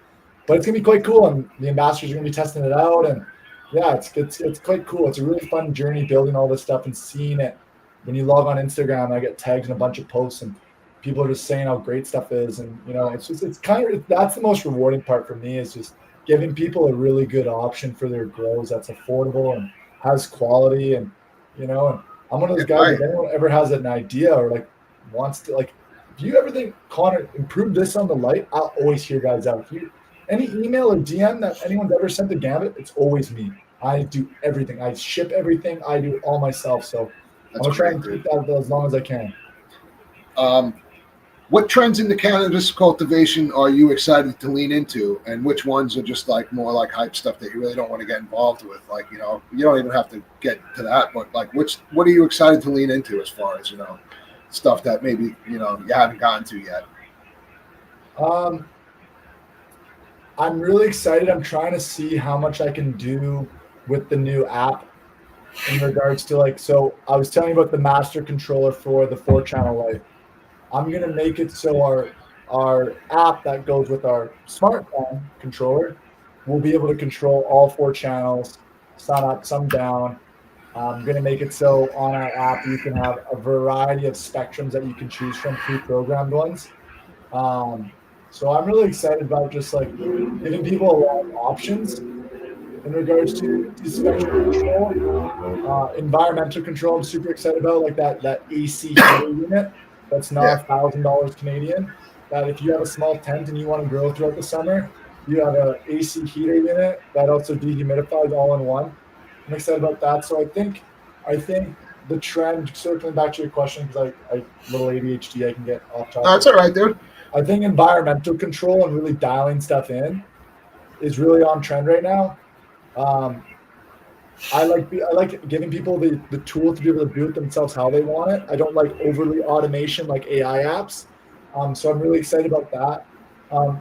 But it's gonna be quite cool, and the ambassadors are gonna be testing it out. And yeah, it's quite cool. It's a really fun journey building all this stuff and seeing it. When you log on Instagram, I get tagged in a bunch of posts, and people are just saying how great stuff is. And you know, it's kind of that's the most rewarding part for me, is just giving people a really good option for their grows that's affordable and has quality. And you know, and I'm one of those Yeah, guys. If anyone ever has an idea or like wants to, like, if you ever think, Connor, improve this on the light, I'll always hear guys out. If you any email or DM that anyone's ever sent to Gambit, it's always me. I do everything. I ship everything. I do it all myself. So I'm that's gonna try great, and dude. keep that as long as I can. Um, what trends in the cannabis cultivation are you excited to lean into, and which ones are just like more like hype stuff that you really don't want to get involved with? Like, you know, you don't even have to get to that, but like, what are you excited to lean into as far as, you know, stuff that maybe, you know, you haven't gotten to yet? Um, I'm really excited. I'm trying to see how much I can do with the new app in regards to, like, so I was telling you about the master controller for the 4-channel light. I'm gonna make it so our app that goes with our smartphone controller will be able to control all 4 channels, sun up, sun down. I'm gonna make it so on our app you can have a variety of spectrums that you can choose from, pre-programmed ones. Um, so I'm really excited about just like giving people a lot of options in regards to spectrum control. Environmental control, I'm super excited about, like that AC heater unit. That's not Yeah. $1,000 Canadian. That if you have a small tent and you want to grow throughout the summer, you have a AC heater unit that also dehumidifies all in one. I'm excited about that. So I think the trend, circling back to your question, because I little ADHD, I can get off No, topic. that's all right, dude. I think environmental control and really dialing stuff in is really on trend right now. Um, I like giving people the tool to be able to do it themselves how they want it. I don't like overly automation like AI apps. So I'm really excited about that.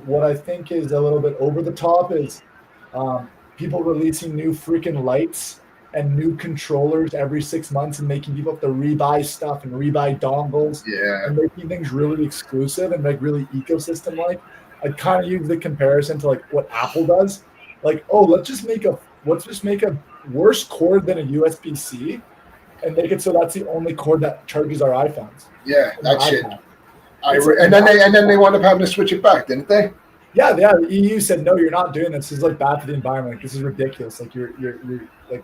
What I think is a little bit over the top is people releasing new freaking lights and new controllers every 6 months and making people have to rebuy stuff and rebuy dongles Yeah. and making things really exclusive and like really ecosystem like. I kind of use the comparison to like what Apple does. Like, oh, let's just make a worse cord than a USB-C and make it so that's the only cord that charges our iPhones Yeah, and our that shit. iPad. It's like, And then they wound up having to switch it back, didn't they? yeah, the EU said, no, you're not doing this. This is like bad for the environment. Like, this is ridiculous. Like you're like,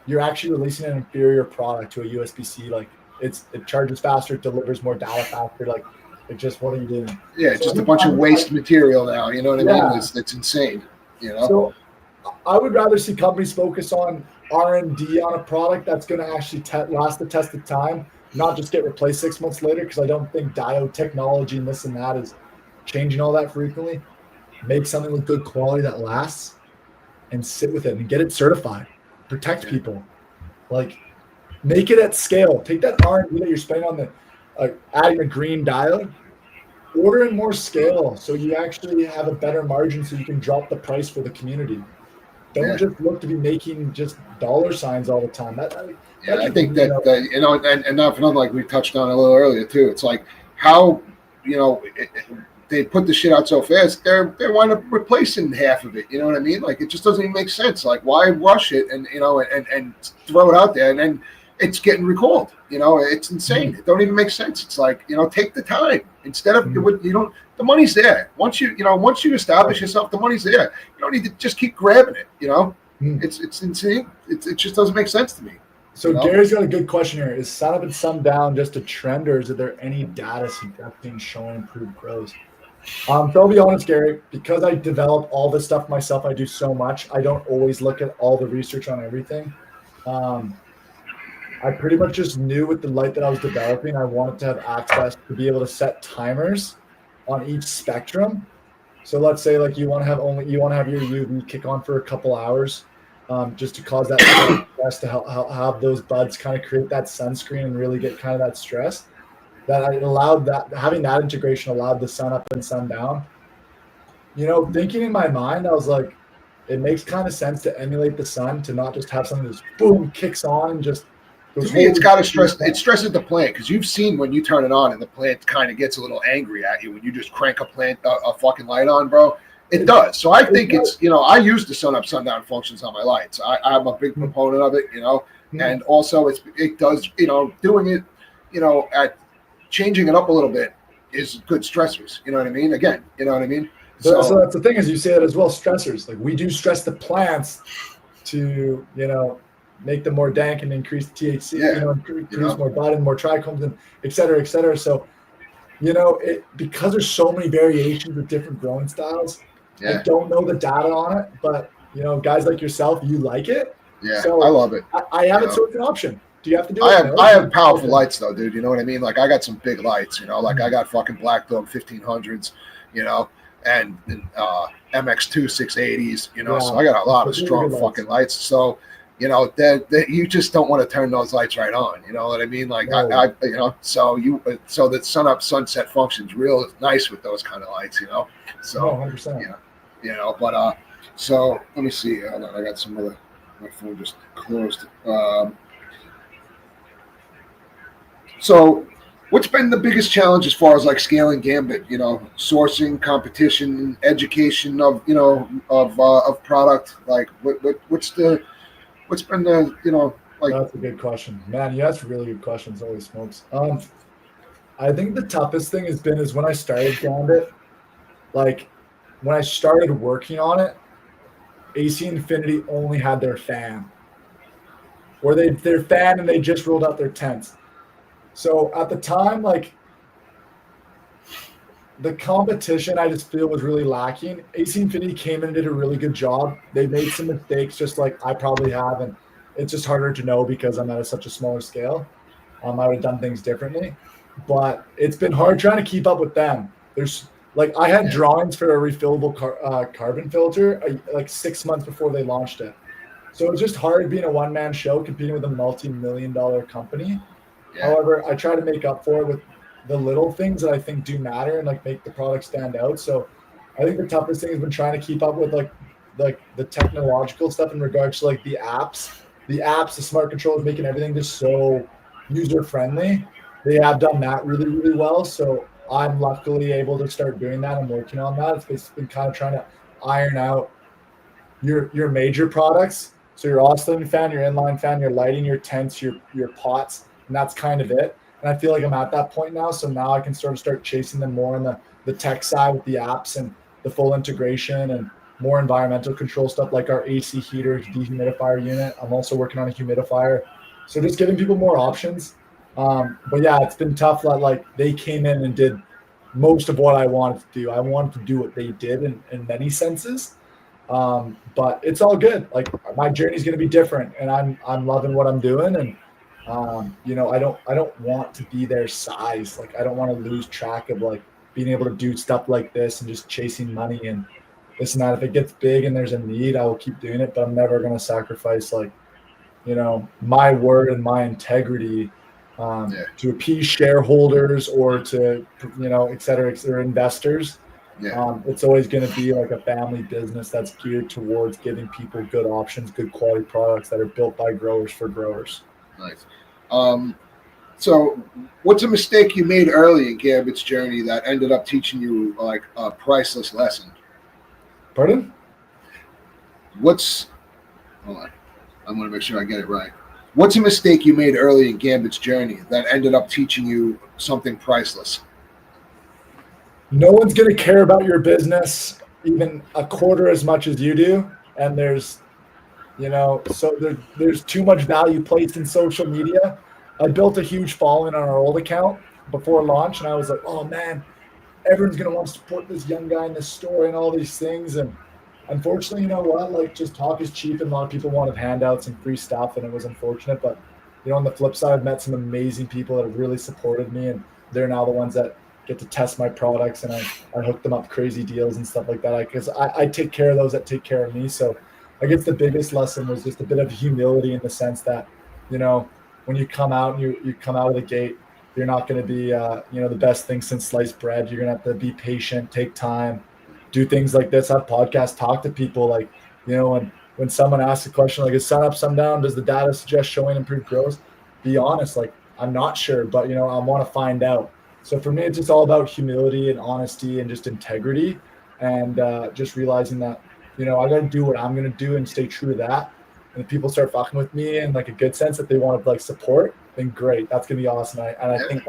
you're actually releasing an inferior product to a USB-C. Like it charges faster, it delivers more data faster. Like Like, just what are you doing? Yeah, So I just a think bunch of waste material now. You know what I mean? It's insane. You know. So I would rather see companies focus on R&D on a product that's going to actually last the test of time, not just get replaced 6 months later, because I don't think diode technology and this and that is changing all that frequently. Make something with good quality that lasts and sit with it and get it certified. Protect people. Like, make it at scale. Take that R&D that you're spending on the adding a green diode, order in more scale so you actually have a better margin so you can drop the price for the community. Don't just look to be making just dollar signs all the time. I think that you know, and not for nothing, like we touched on a little earlier too. It's like how, you know, they put the shit out so fast. They're wind up replacing half of it. You know what I mean? Like, it just doesn't even make sense. Like, why rush it and, you know, and throw it out there and then it's getting recalled. You know, it's insane. It don't even make sense. It's like, you know, take the time instead of you don't. The money's there. Once you establish yourself, the money's there. You don't need to just keep grabbing it. You know, it's insane. It just doesn't make sense to me. So Gary's got a good question here. Is sun up and sun down just a trend, or is there any data suggesting showing improved grows? So I'll be honest, Gary, because I develop all this stuff myself, I do so much. I don't always look at all the research on everything. I pretty much just knew with the light that I was developing, I wanted to have access to be able to set timers on each spectrum. So let's say like you want to have your UV kick on for a couple hours, just to cause that stress to have those buds kind of create that sunscreen and really get kind of that stress. That it allowed that having that integration allowed the sun up and sun down. You know, thinking in my mind, I was like, it makes kind of sense to emulate the sun, to not just have something that's boom kicks on and just. To me, it's got to stress. It stresses the plant, because you've seen when you turn it on and the plant kind of gets a little angry at you when you just crank a fucking light on, bro. It does. So I think it's, you know, I use the sun up, sundown functions on my lights. I'm a big proponent of it, you know, and also it does, you know, doing it, you know, at changing it up a little bit is good stressors. You know what I mean? Again, you know what I mean? So that's the thing, is you say that as well, stressors. Like, we do stress the plants to, you know, make them more dank and increase THC, you know, produce more bud and more trichomes and et cetera, et cetera. So, you know, because there's so many variations with different growing styles, I don't know the data on it, but, you know, guys like yourself, you like it. Yeah, so I love it. I have it, so it's an option. Do you have to do it? I have powerful lights though, dude. You know what I mean? Like, I got some big lights, you know, like I got fucking Black Dog 1500s, you know, and MX2 680s, you know, so I got a lot of strong fucking lights. So, you know, that you just don't want to turn those lights right on. You know what I mean? Like, I you know, so the sun up sunset function's real nice with those kind of lights, you know. So 100%. Yeah, you know, but so let me see. Hold on, I got some other. My phone just closed. So, what's been the biggest challenge as far as like scaling Gambit? You know, sourcing, competition, education of, you know, of product. Like, what's been the, you know, like? That's a good question, man. You ask really good questions. Holy smokes. I think the toughest thing is when I started Gambit. Like, when I started working on it, AC Infinity only had their fan, or their fan, and they just rolled out their tents. So at the time, like, the competition, I just feel was really lacking. AC Infinity came in and did a really good job. They made some mistakes, just like I probably have, and it's just harder to know because I'm at such a smaller scale. I would have done things differently, but it's been hard trying to keep up with them. There's like, I had drawings for a refillable carbon filter like 6 months before they launched it. So it's just hard being a one-man show competing with a multi-million-dollar company. Yeah. However, I try to make up for it with the little things that I think do matter and like make the product stand out. So I think the toughest thing has been trying to keep up with like the technological stuff in regards to like the apps, the smart controllers, making everything just so user friendly. They have done that really, really well. So I'm luckily able to start doing that. I'm working on that. It's been kind of trying to iron out your major products. So your oscillating fan, your inline fan, your lighting, your tents, your pots, and that's kind of it. And I feel like I'm at that point now. So now I can sort of start chasing them more on the tech side with the apps and the full integration and more environmental control stuff like our AC heater, dehumidifier unit. I'm also working on a humidifier. So just giving people more options. But yeah, it's been tough that like they came in and did most of what I wanted to do. I wanted to do what they did in many senses. But it's all good. Like my journey is going to be different, and I'm loving what I'm doing. And I don't want to be their size. Like I don't want to lose track of like being able to do stuff like this and just chasing money and this and that. If it gets big and there's a need, I will keep doing it. But I'm never going to sacrifice like my word and my integrity to appease shareholders or to et cetera, investors. It's always going to be like a family business that's geared towards giving people good options, good quality products that are built by growers for growers. Nice. So what's a mistake you made early in Gambit's journey that ended up teaching you like a priceless lesson? Pardon? Hold on. I want to make sure I get it right. What's a mistake you made early in Gambit's journey that ended up teaching you something priceless? No one's going to care about your business even a quarter as much as you do. And there's too much value placed in social media. I built a huge following on our old account before launch. And I was like, oh man, everyone's going to want to support this young guy in this store and all these things. And unfortunately, you know what? Like just talk is cheap and a lot of people wanted handouts and free stuff. And it was unfortunate. But, on the flip side, I've met some amazing people that have really supported me. And they're now the ones that get to test my products, and I hook them up crazy deals and stuff like that. Because I take care of those that take care of me. So I guess the biggest lesson was just a bit of humility in the sense that, when you come out and you come out of the gate, you're not going to be, the best thing since sliced bread. You're going to have to be patient, take time, do things like this, have podcasts, talk to people. Like, when someone asks a question like, is sun up, sun down, does the data suggest showing improved growth? Be honest. Like, I'm not sure, but, I want to find out. So for me, it's just all about humility and honesty and just integrity and just realizing that, I got to do what I'm going to do and stay true to that. And if people start fucking with me in like a good sense that they want to like support, then great. That's going to be awesome. I think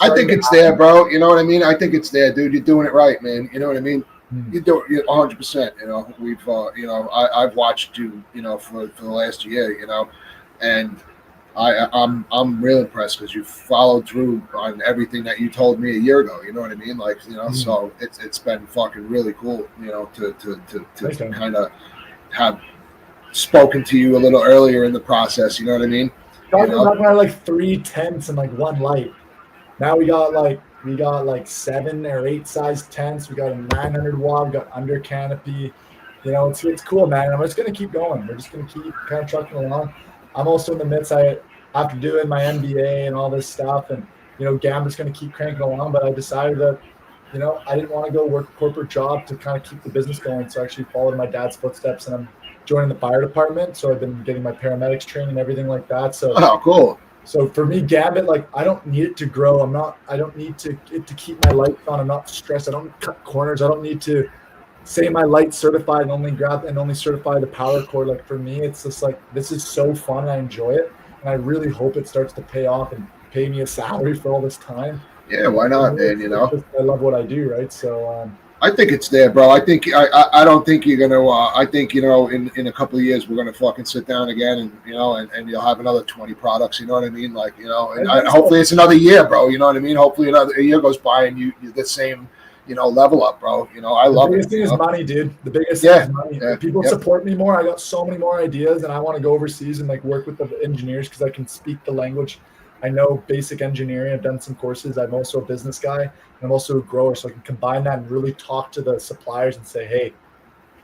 I think it's there, bro. You know what I mean? I think it's there, dude. You're doing it right, man. You know what I mean? You do it 100%. We've, I've watched you, for the last year, and I'm real impressed because you followed through on everything that you told me a year ago. You know what I mean? Like, so it's been fucking really cool, to kind of have spoken to you a little earlier in the process. You know what I mean? Talking about like 3 tents and like 1 light. Now we got like 7 or 8 size tents. We got a 900 watt. We got under canopy. It's cool, man. I'm just gonna keep going. We're just gonna keep kind of trucking along. I'm also in the midst. After doing my MBA and all this stuff, and Gambit's going to keep cranking along. But I decided that, I didn't want to go work a corporate job to kind of keep the business going. So I actually followed my dad's footsteps, and I'm joining the fire department. So I've been getting my paramedics training and everything like that. So cool. So for me, Gambit, like I don't need it to grow. I don't need it to keep my lights on. I'm not stressed. I don't cut corners. I don't need to say my light certified and only certify the power cord. Like for me, it's just like, this is so fun. I enjoy it. And I really hope it starts to pay off and pay me a salary for all this time. Yeah, why not, man? I love what I do, right? So I think it's there, bro. I think I don't think you're gonna. I think in a couple of years we're gonna fucking sit down again, and and you'll have another 20 products. You know what I mean? Like and hopefully it's another year, bro. You know what I mean? Hopefully another year goes by and you're the same. Level up, bro. I love it. The biggest thing is money, dude. The biggest thing is money. If people support me more, I got so many more ideas, and I want to go overseas and like work with the engineers because I can speak the language. I know basic engineering. I've done some courses. I'm also a business guy, and I'm also a grower, so I can combine that and really talk to the suppliers and say, hey,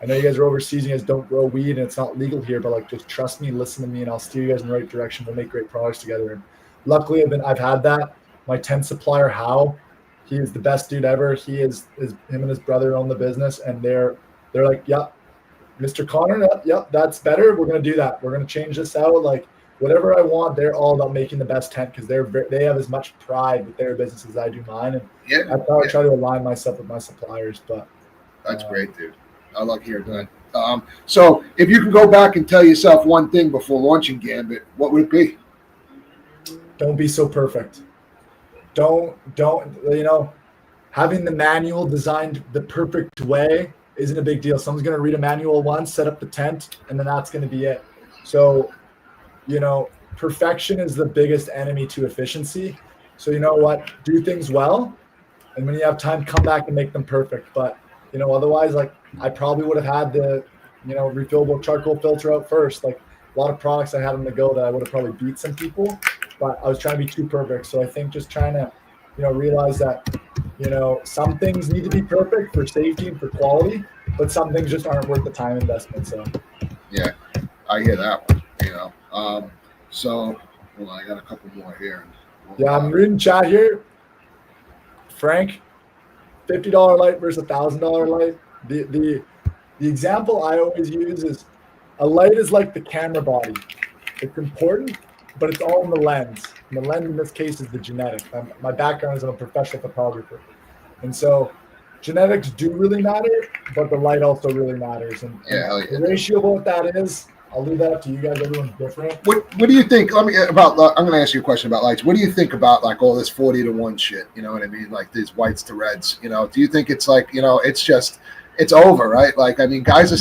I know you guys are overseas, you guys don't grow weed, and it's not legal here, but like just trust me, listen to me, and I'll steer you guys in the right direction. We'll make great products together. And luckily, I've had that. My 10th supplier, How. He is the best dude ever. Him and his brother own the business, and they're like, yep, Mr. Connor, yep, that's better. We're gonna do that. We're gonna change this out. Like whatever I want, they're all about making the best tent because they have as much pride with their business as I do mine. And I try to align myself with my suppliers. But that's great, dude. I like hearing that. So if you could go back and tell yourself one thing before launching Gambit, what would it be? Don't be so perfect. Don't having the manual designed the perfect way isn't a big deal. Someone's going to read a manual once, set up the tent, and then that's going to be it. So, perfection is the biggest enemy to efficiency. So you know what? Do things well And when you have time, come back and make them perfect. But, otherwise, like, I probably would have had the, refillable charcoal filter out first. Like, a lot of products I had on the go that I would have probably beat some people, but I was trying to be too perfect. So I think just trying to, realize that, some things need to be perfect for safety and for quality, but some things just aren't worth the time investment. So Yeah, I hear that one. So well, I got a couple more here. yeah, I'm reading chat here. Frank, $50 light versus $1,000 light. The example I always use is a light is like the camera body. It's important, but it's all in the lens. And the lens in this case is the genetic. My background is I'm a professional photographer. And so genetics do really matter, but the light also really matters. And the ratio of what that is, I'll leave that up to you guys. Everyone's different. What do you think? I'm going to ask you a question about lights. What do you think about like all this 40-to-1 shit? You know what I mean? Like these whites to reds. Do you think it's like it's over, right? Like, I mean, companies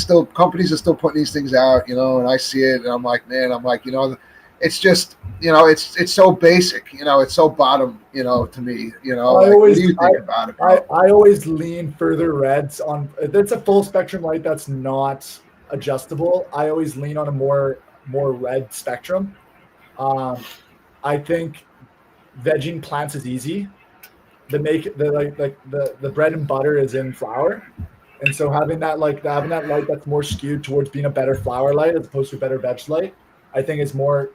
are still putting these things out, and I see it and I'm like, it's just, it's so basic, it's so bottom, to me, what do you think about it, bro? I always lean further reds on, it's a full spectrum light that's not adjustable. I always lean on a more red spectrum. I think vegging plants is easy. The bread and butter is in flower. And so having that light that's more skewed towards being a better flower light as opposed to a better veg light, I think is more,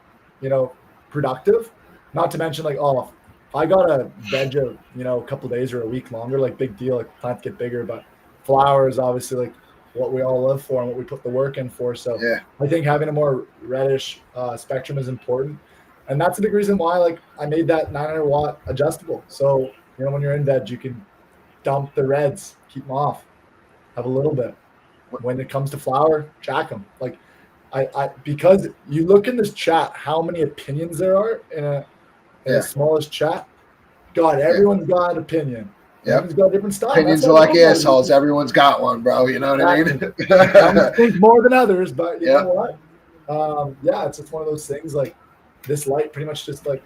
productive. Not to mention like, if I got a veg of, a couple of days or a week longer, like big deal, like plants get bigger, but flower is obviously like what we all live for and what we put the work in for. So yeah. I think having a more reddish spectrum is important. And that's a big reason why like I made that 900 watt adjustable. So, when you're in veg, you can dump the reds, keep them off. Have a little bit. When it comes to flower, jack them. Like because you look in this chat, how many opinions there are in the smallest chat. God, everyone's got an opinion. Everyone's got a different style. Opinions are like assholes. Everyone's got one, bro. You know what I mean? Some think more than others, but you know what? It's just one of those things. Like this light, pretty much just like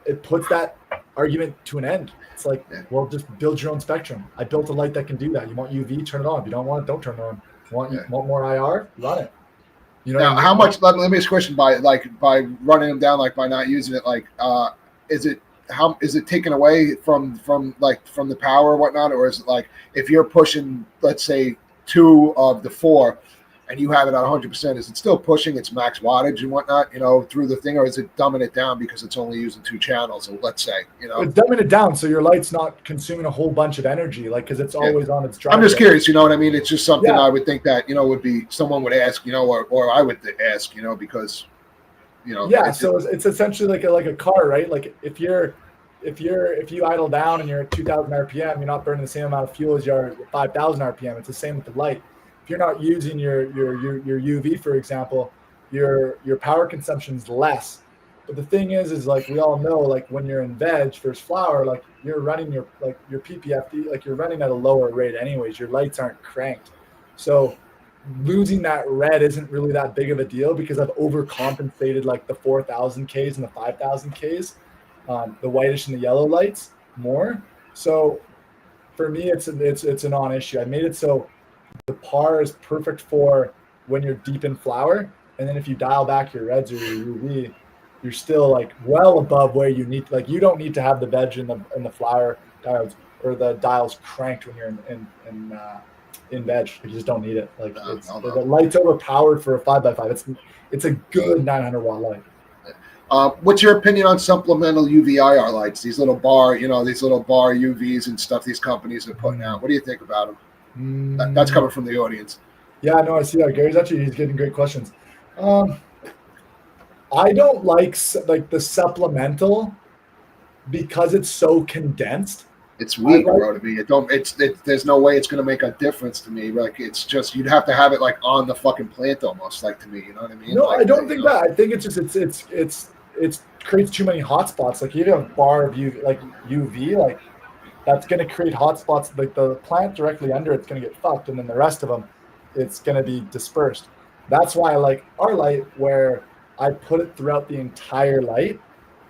it puts that argument to an end. It's like, well, just build your own spectrum. I built a light that can do that. You want UV, turn it on. If you don't want it, don't turn it on. Want more IR? Run it. Now, how much? Let me ask a question. By running them down, like by not using it, like is it taken away from the power or whatnot, or is it like if you're pushing, let's say 2 of the 4, and you have it at 100%, is it still pushing its max wattage and whatnot, through the thing, or is it dumbing it down because it's only using 2 channels, or let's say, It's dumbing it down so your light's not consuming a whole bunch of energy, like because it's always on its drive. I'm just curious, you know what I mean? It's just something I would think that would be someone would ask, or I would ask, because, So it's essentially like a car, right? Like if you idle down and you're at 2,000 RPM, you're not burning the same amount of fuel as you are at 5,000 RPM. It's the same with the light. If you're not using your UV, for example, your power consumption is less. But the thing is like we all know, like when you're in veg versus flower, like you're running your PPFD, like you're running at a lower rate anyways. Your lights aren't cranked. So losing that red isn't really that big of a deal because I've overcompensated like the 4,000 Ks and the 5,000 Ks, the whitish and the yellow lights more. So for me, it's a non-issue. I made it so the par is perfect for when you're deep in flower, and then if you dial back your reds or your UV, you're still like well above where you need. Like you don't need to have the veg in the flower dials or the dials cranked when you're in veg. You just don't need it. Like the light's overpowered for a 5x5. It's a good 900 watt light. What's your opinion on supplemental UV IR lights? These little bar UVs and stuff these companies are putting out. What do you think about them? That's coming from the audience. Yeah, no, I see that. He's getting great questions. I don't like the supplemental because it's so condensed. It's weak, bro, to me. There's no way it's going to make a difference to me. Like it's just you'd have to have it like on the fucking plant almost, like to me. You know what I mean? No, I don't think that. I think it's just it creates too many hotspots. Like you have a bar of UV, like that's going to create hotspots. Like the plant directly under it's going to get fucked, and then the rest of them, it's going to be dispersed. That's why I like our light where I put it throughout the entire light,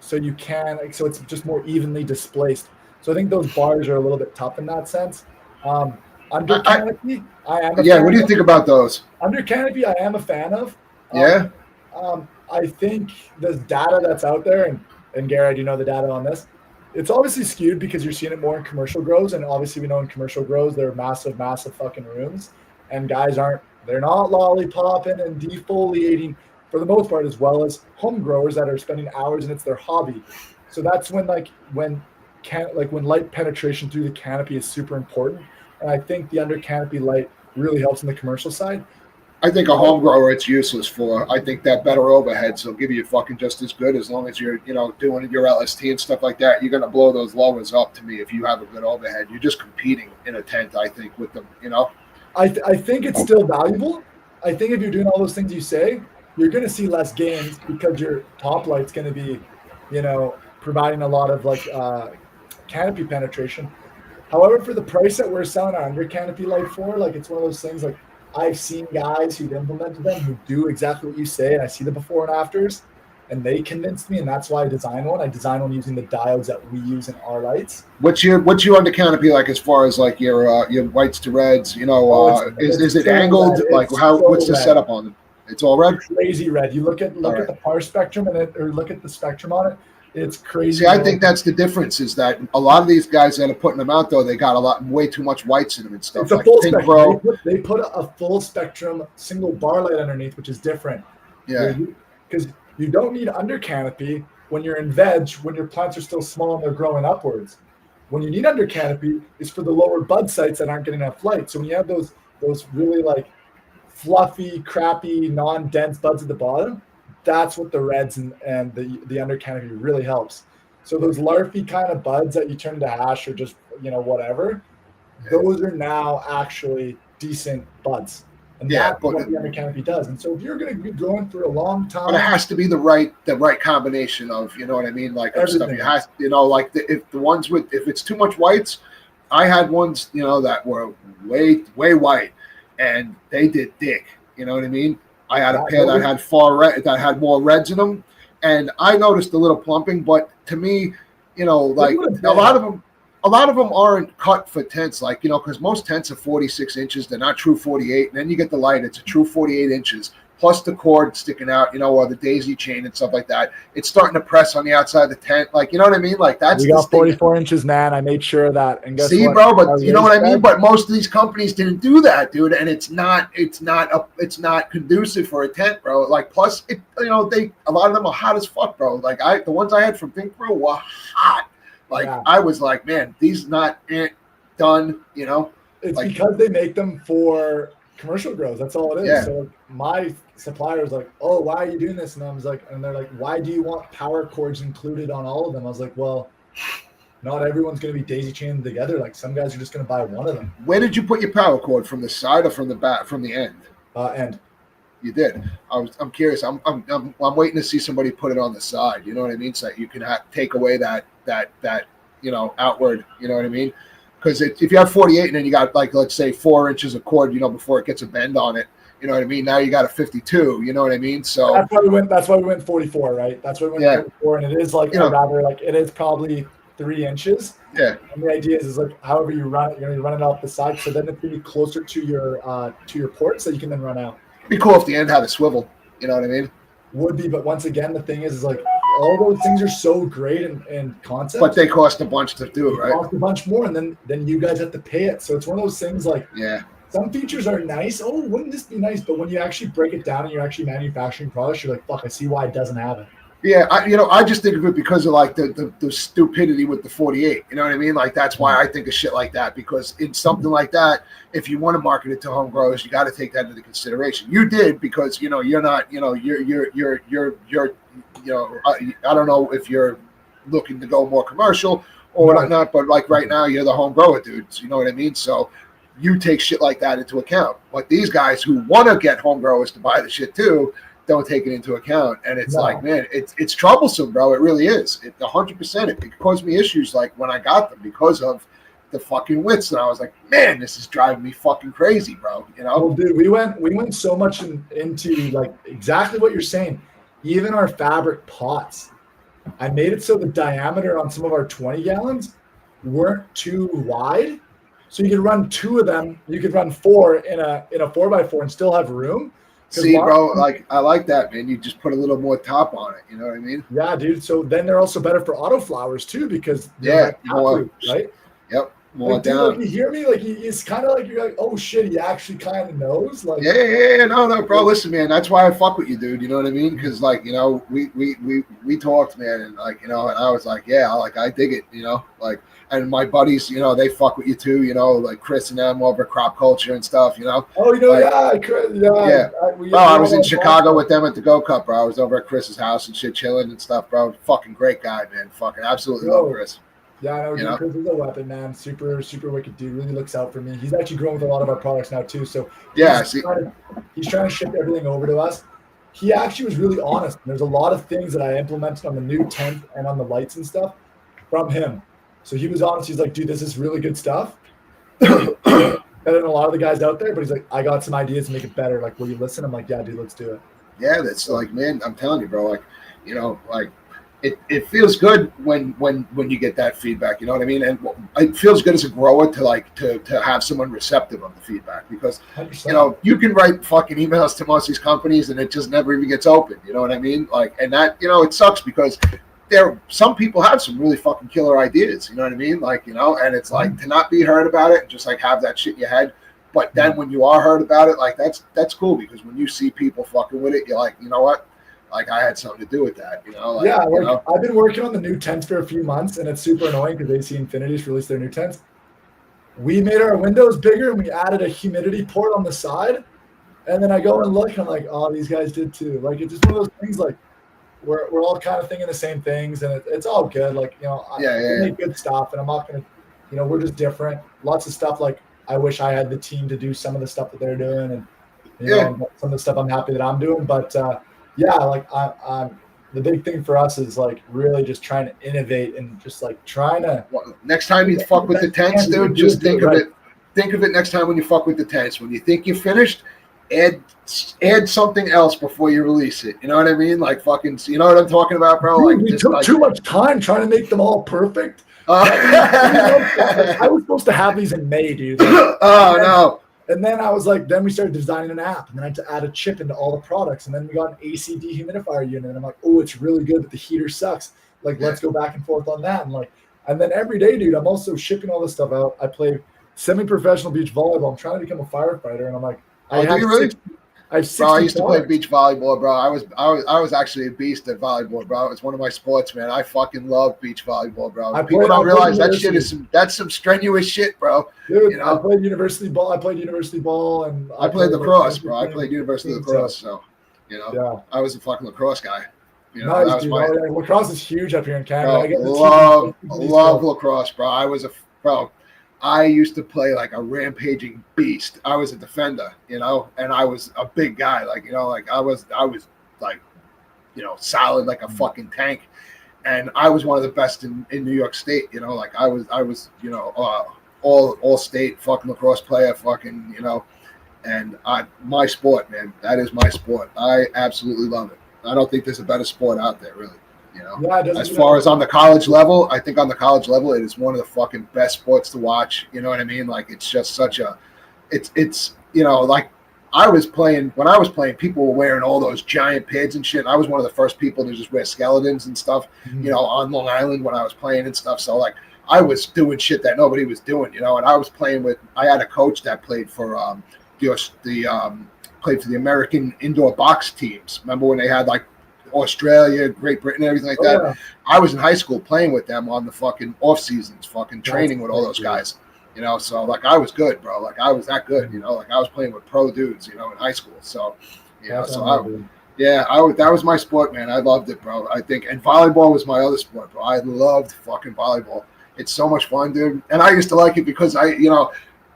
so you can, so it's just more evenly displaced. So I think those bars are a little bit tough in that sense. Under I, canopy, I am a yeah. fan What do you of. think about those? Under canopy, I am a fan of. Yeah. I think the data that's out there, and Garrett, you know the data on this, it's obviously skewed because you're seeing it more in commercial grows, and obviously we know in commercial grows they're massive, massive fucking rooms, and guys they're not lollipopping and defoliating for the most part, as well as home growers that are spending hours and it's their hobby. So that's when when light penetration through the canopy is super important, and I think the under canopy light really helps in the commercial side. I think a home grower it's useless for. I think that better overheads will give you fucking just as good as long as you're, doing your LST and stuff like that. You're gonna blow those lowers up to me if you have a good overhead. You're just competing in a tent, I think, with them. I think it's still valuable. I think if you're doing all those things you say, you're going to see less gains because your top light's going to be, providing a lot of canopy penetration. However, for the price that we're selling our under canopy light for, it's one of those things I've seen guys who've implemented them who do exactly what you say, and I see the before and afters, and they convinced me, and that's why I designed one. I designed one using the diodes that we use in our lights. What's your under canopy like as far as your whites to reds? Is it angled? What's the setup on them? It's all red. Crazy red. You look at the power spectrum or look at the spectrum on it. It's crazy. See, I think that's the difference is that a lot of these guys that are putting them out, though, they got way too much whites in them and stuff. It's a full spectrum. They put a full spectrum single bar light underneath, which is different. Yeah. Because you don't need under canopy when you're in veg, when your plants are still small and they're growing upwards. When you need under canopy is for the lower bud sites that aren't getting enough light. So when you have those really fluffy, crappy, non-dense buds at the bottom, that's what the reds and the under canopy really helps. So those larfy kind of buds that you turn to ash or just, whatever, those are now actually decent buds. And that's what the under canopy does. And so if you're going to be growing for a long time. But it has to be the right combination of, you know what I mean? Stuff. You have, if it's too much whites, I had ones, that were way, way white and they did dick. You know what I mean? I had a pair that had that had more reds in them, and I noticed a little plumping. But to me, a lot of them aren't cut for tents, because most tents are 46 inches. They're not true 48. And then you get the light; it's a true 48 inches plus the cord sticking out, or the daisy chain and stuff like that. It's starting to press on the outside of the tent, you know what I mean? That's we got 44 inches, man. I made sure of that. And see, bro, but you know what I mean. But most of these companies didn't do that, dude, and it's not conducive for a tent, bro. Plus, a lot of them are hot as fuck, bro. The ones I had from Think Pro were hot. I was like, man, these not done, It's because they make them for commercial grows. That's all it is. Yeah. So my supplier was like, oh, why are you doing this? And I was like, and they're like, why do you want power cords included on all of them? I was like, well, not everyone's going to be daisy chained together. Some guys are just going to buy one of them. Where did you put your power cord? From the side or from the back, from the end? End. You did. I'm curious. I'm waiting to see somebody put it on the side. You know what I mean? So that you can take away that outward. You know what I mean? Because if you have 48 and then you got let's say 4 inches of cord, before it gets a bend on it, you know what I mean? Now you got a 52, you know what I mean? So that's why we went 44, right? That's why we went 44, and it is it is probably 3 inches. Yeah. And the idea is however you run it, you're gonna run it off the side, so then it's gonna be closer to your port, so you can then run out. It'd be cool if the end had a swivel, you know what I mean? Would be, but once again, the thing is all those things are so great in concept. But they cost a bunch to do, right? Cost a bunch more, and then you guys have to pay it. So it's one of those things some features are nice. Oh, wouldn't this be nice? But when you actually break it down and you're actually manufacturing products, you're like, fuck, I see why it doesn't have it. Yeah, I just think of it because of the stupidity with the 48. You know what I mean? That's why I think of shit like that, because in something like that, if you want to market it to home growers, you got to take that into consideration. You did, because you're not, I don't know if you're looking to go more commercial or whatnot, but right now you're the home grower, dude. So you know what I mean? So you take shit like that into account. But these guys who want to get home growers to buy the shit too don't take it into account, and it's man, it's troublesome, bro. It really is. 100%. It caused me issues when I got them because of the fucking widths, and I was like, man, this is driving me fucking crazy, bro. Well, dude, we went so much into exactly what you're saying. Even our fabric pots, I made it so the diameter on some of our 20 gallons weren't too wide. So you could run 2 of them. You could run 4 in a 4x4 and still have room. See, bro, like I like that, man. You just put a little more top on it. You know what I mean? Yeah, dude. So then they're also better for auto flowers too, because more. Right? Yep. More like, dude, down. like you hear me, like it's kind of like you're like, oh shit, he actually kind of knows. Like, yeah, no, bro. Listen, man, that's why I fuck with you, dude. You know what I mean? Because like, you know, we talked, man, and like, you know, and I was like, yeah, like I dig it, you know, like, and my buddies, you know, they fuck with you too, you know, like Chris and them over crop culture and stuff, you know. Oh, you know, like, yeah. Bro, I was in Chicago with them at the Go Cup, bro. I was over at Chris's house and shit, chilling and stuff, bro. Fucking great guy, man. Fucking absolutely love Chris. Yeah, I know, dude. Chris is a weapon, man. Super wicked dude. Really looks out for me. He's actually growing with a lot of our products now too. So he's trying to ship everything over to us. He actually was really honest. There's a lot of things that I implemented on the new tent and on the lights and stuff from him. So he was honest. He's like, dude, this is really good stuff. Better than a lot of the guys out there. But he's like, I got some ideas to make it better. Like, will you listen? I'm like, yeah, dude, let's do it. Yeah, that's like, man, I'm telling you, bro. Like, you know, like. It feels good when you get that feedback, you know what I mean? And it feels good as a grower to have someone receptive of the feedback, because 100%. You know, you can write fucking emails to most of these companies and it just never even gets open, you know what I mean? Like, and that, you know, it sucks because some people have some really fucking killer ideas, you know what I mean? Like, you know, and it's like to not be heard about it and just like have that shit in your head. But then when you are heard about it, like that's cool, because when you see people fucking with it, you're like, you know what? Like, I had something to do with that, you know? Like, yeah, like, you know? I've been working on the new tents for a few months, and it's super annoying because AC Infinity's released their new tents. We made our windows bigger, and we added a humidity port on the side. And then I go and look, and I'm like, oh, these guys did too. Like, it's just one of those things, like, we're all kind of thinking the same things, and it's all good. Like, you know, we make good stuff, and I'm not going to, you know, we're just different. Lots of stuff, like, I wish I had the team to do some of the stuff that they're doing, and, you know, some of the stuff I'm happy that I'm doing. But, yeah, like the big thing for us is like really just trying to innovate and just like trying to. Well, next time you fuck with the tents, dude, just think of it. Think of it next time when you fuck with the tents. When you think you're finished, add something else before you release it. You know what I mean? Like fucking, you know what I'm talking about, bro? Dude, like we took too much time trying to make them all perfect. I was supposed to have these in May, dude. Like, no. And then I was like, then we started designing an app, and then I had to add a chip into all the products. And then we got an AC dehumidifier unit. And I'm like, oh, it's really good, but the heater sucks. Like, let's go back and forth on that. And then every day, dude, I'm also shipping all this stuff out. I play semi-professional beach volleyball. I'm trying to become a firefighter. And I'm like, I have 60 bro, I used to play beach volleyball, bro. I was actually a beast at volleyball, bro. It's one of my sports, man. I fucking love beach volleyball, bro. People don't realize that shit is that's some strenuous shit, bro. Dude, you know? I played university ball. And I played lacrosse, bro. I played university lacrosse, so you know, I was a fucking lacrosse guy. You know, nice, dude. Lacrosse is huge up here in Canada. Bro, love lacrosse, bro. I used to play like a rampaging beast. I was a defender, you know, and I was a big guy, like, you know, like I was like, you know, solid like a fucking tank. And I was one of the best in New York State, you know, like I was, you know, all state fucking lacrosse player, fucking, you know, and my sport, man, that is my sport. I absolutely love it. I don't think there's a better sport out there, really. You know, as far as on the college level, I think on the college level, it is one of the fucking best sports to watch. You know what I mean? Like, it's just such a, it's, you know, like when I was playing, people were wearing all those giant pads and shit. I was one of the first people to just wear skeletons and stuff, you know, on Long Island when I was playing and stuff. So like, I was doing shit that nobody was doing, you know, and I was playing with, I had a coach that played for played for the American indoor box teams. Remember when they had like Australia, Great Britain, everything like that? Yeah. I was in high school playing with them on the fucking off seasons, fucking training with all those guys, you know? So like, I was good, bro. Like, I was that good, you know, like I was playing with pro dudes, you know, in high school. So, you know, that was my sport, man. I loved it, bro. I think, and volleyball was my other sport, bro. I loved fucking volleyball. It's so much fun, dude. And I used to like it because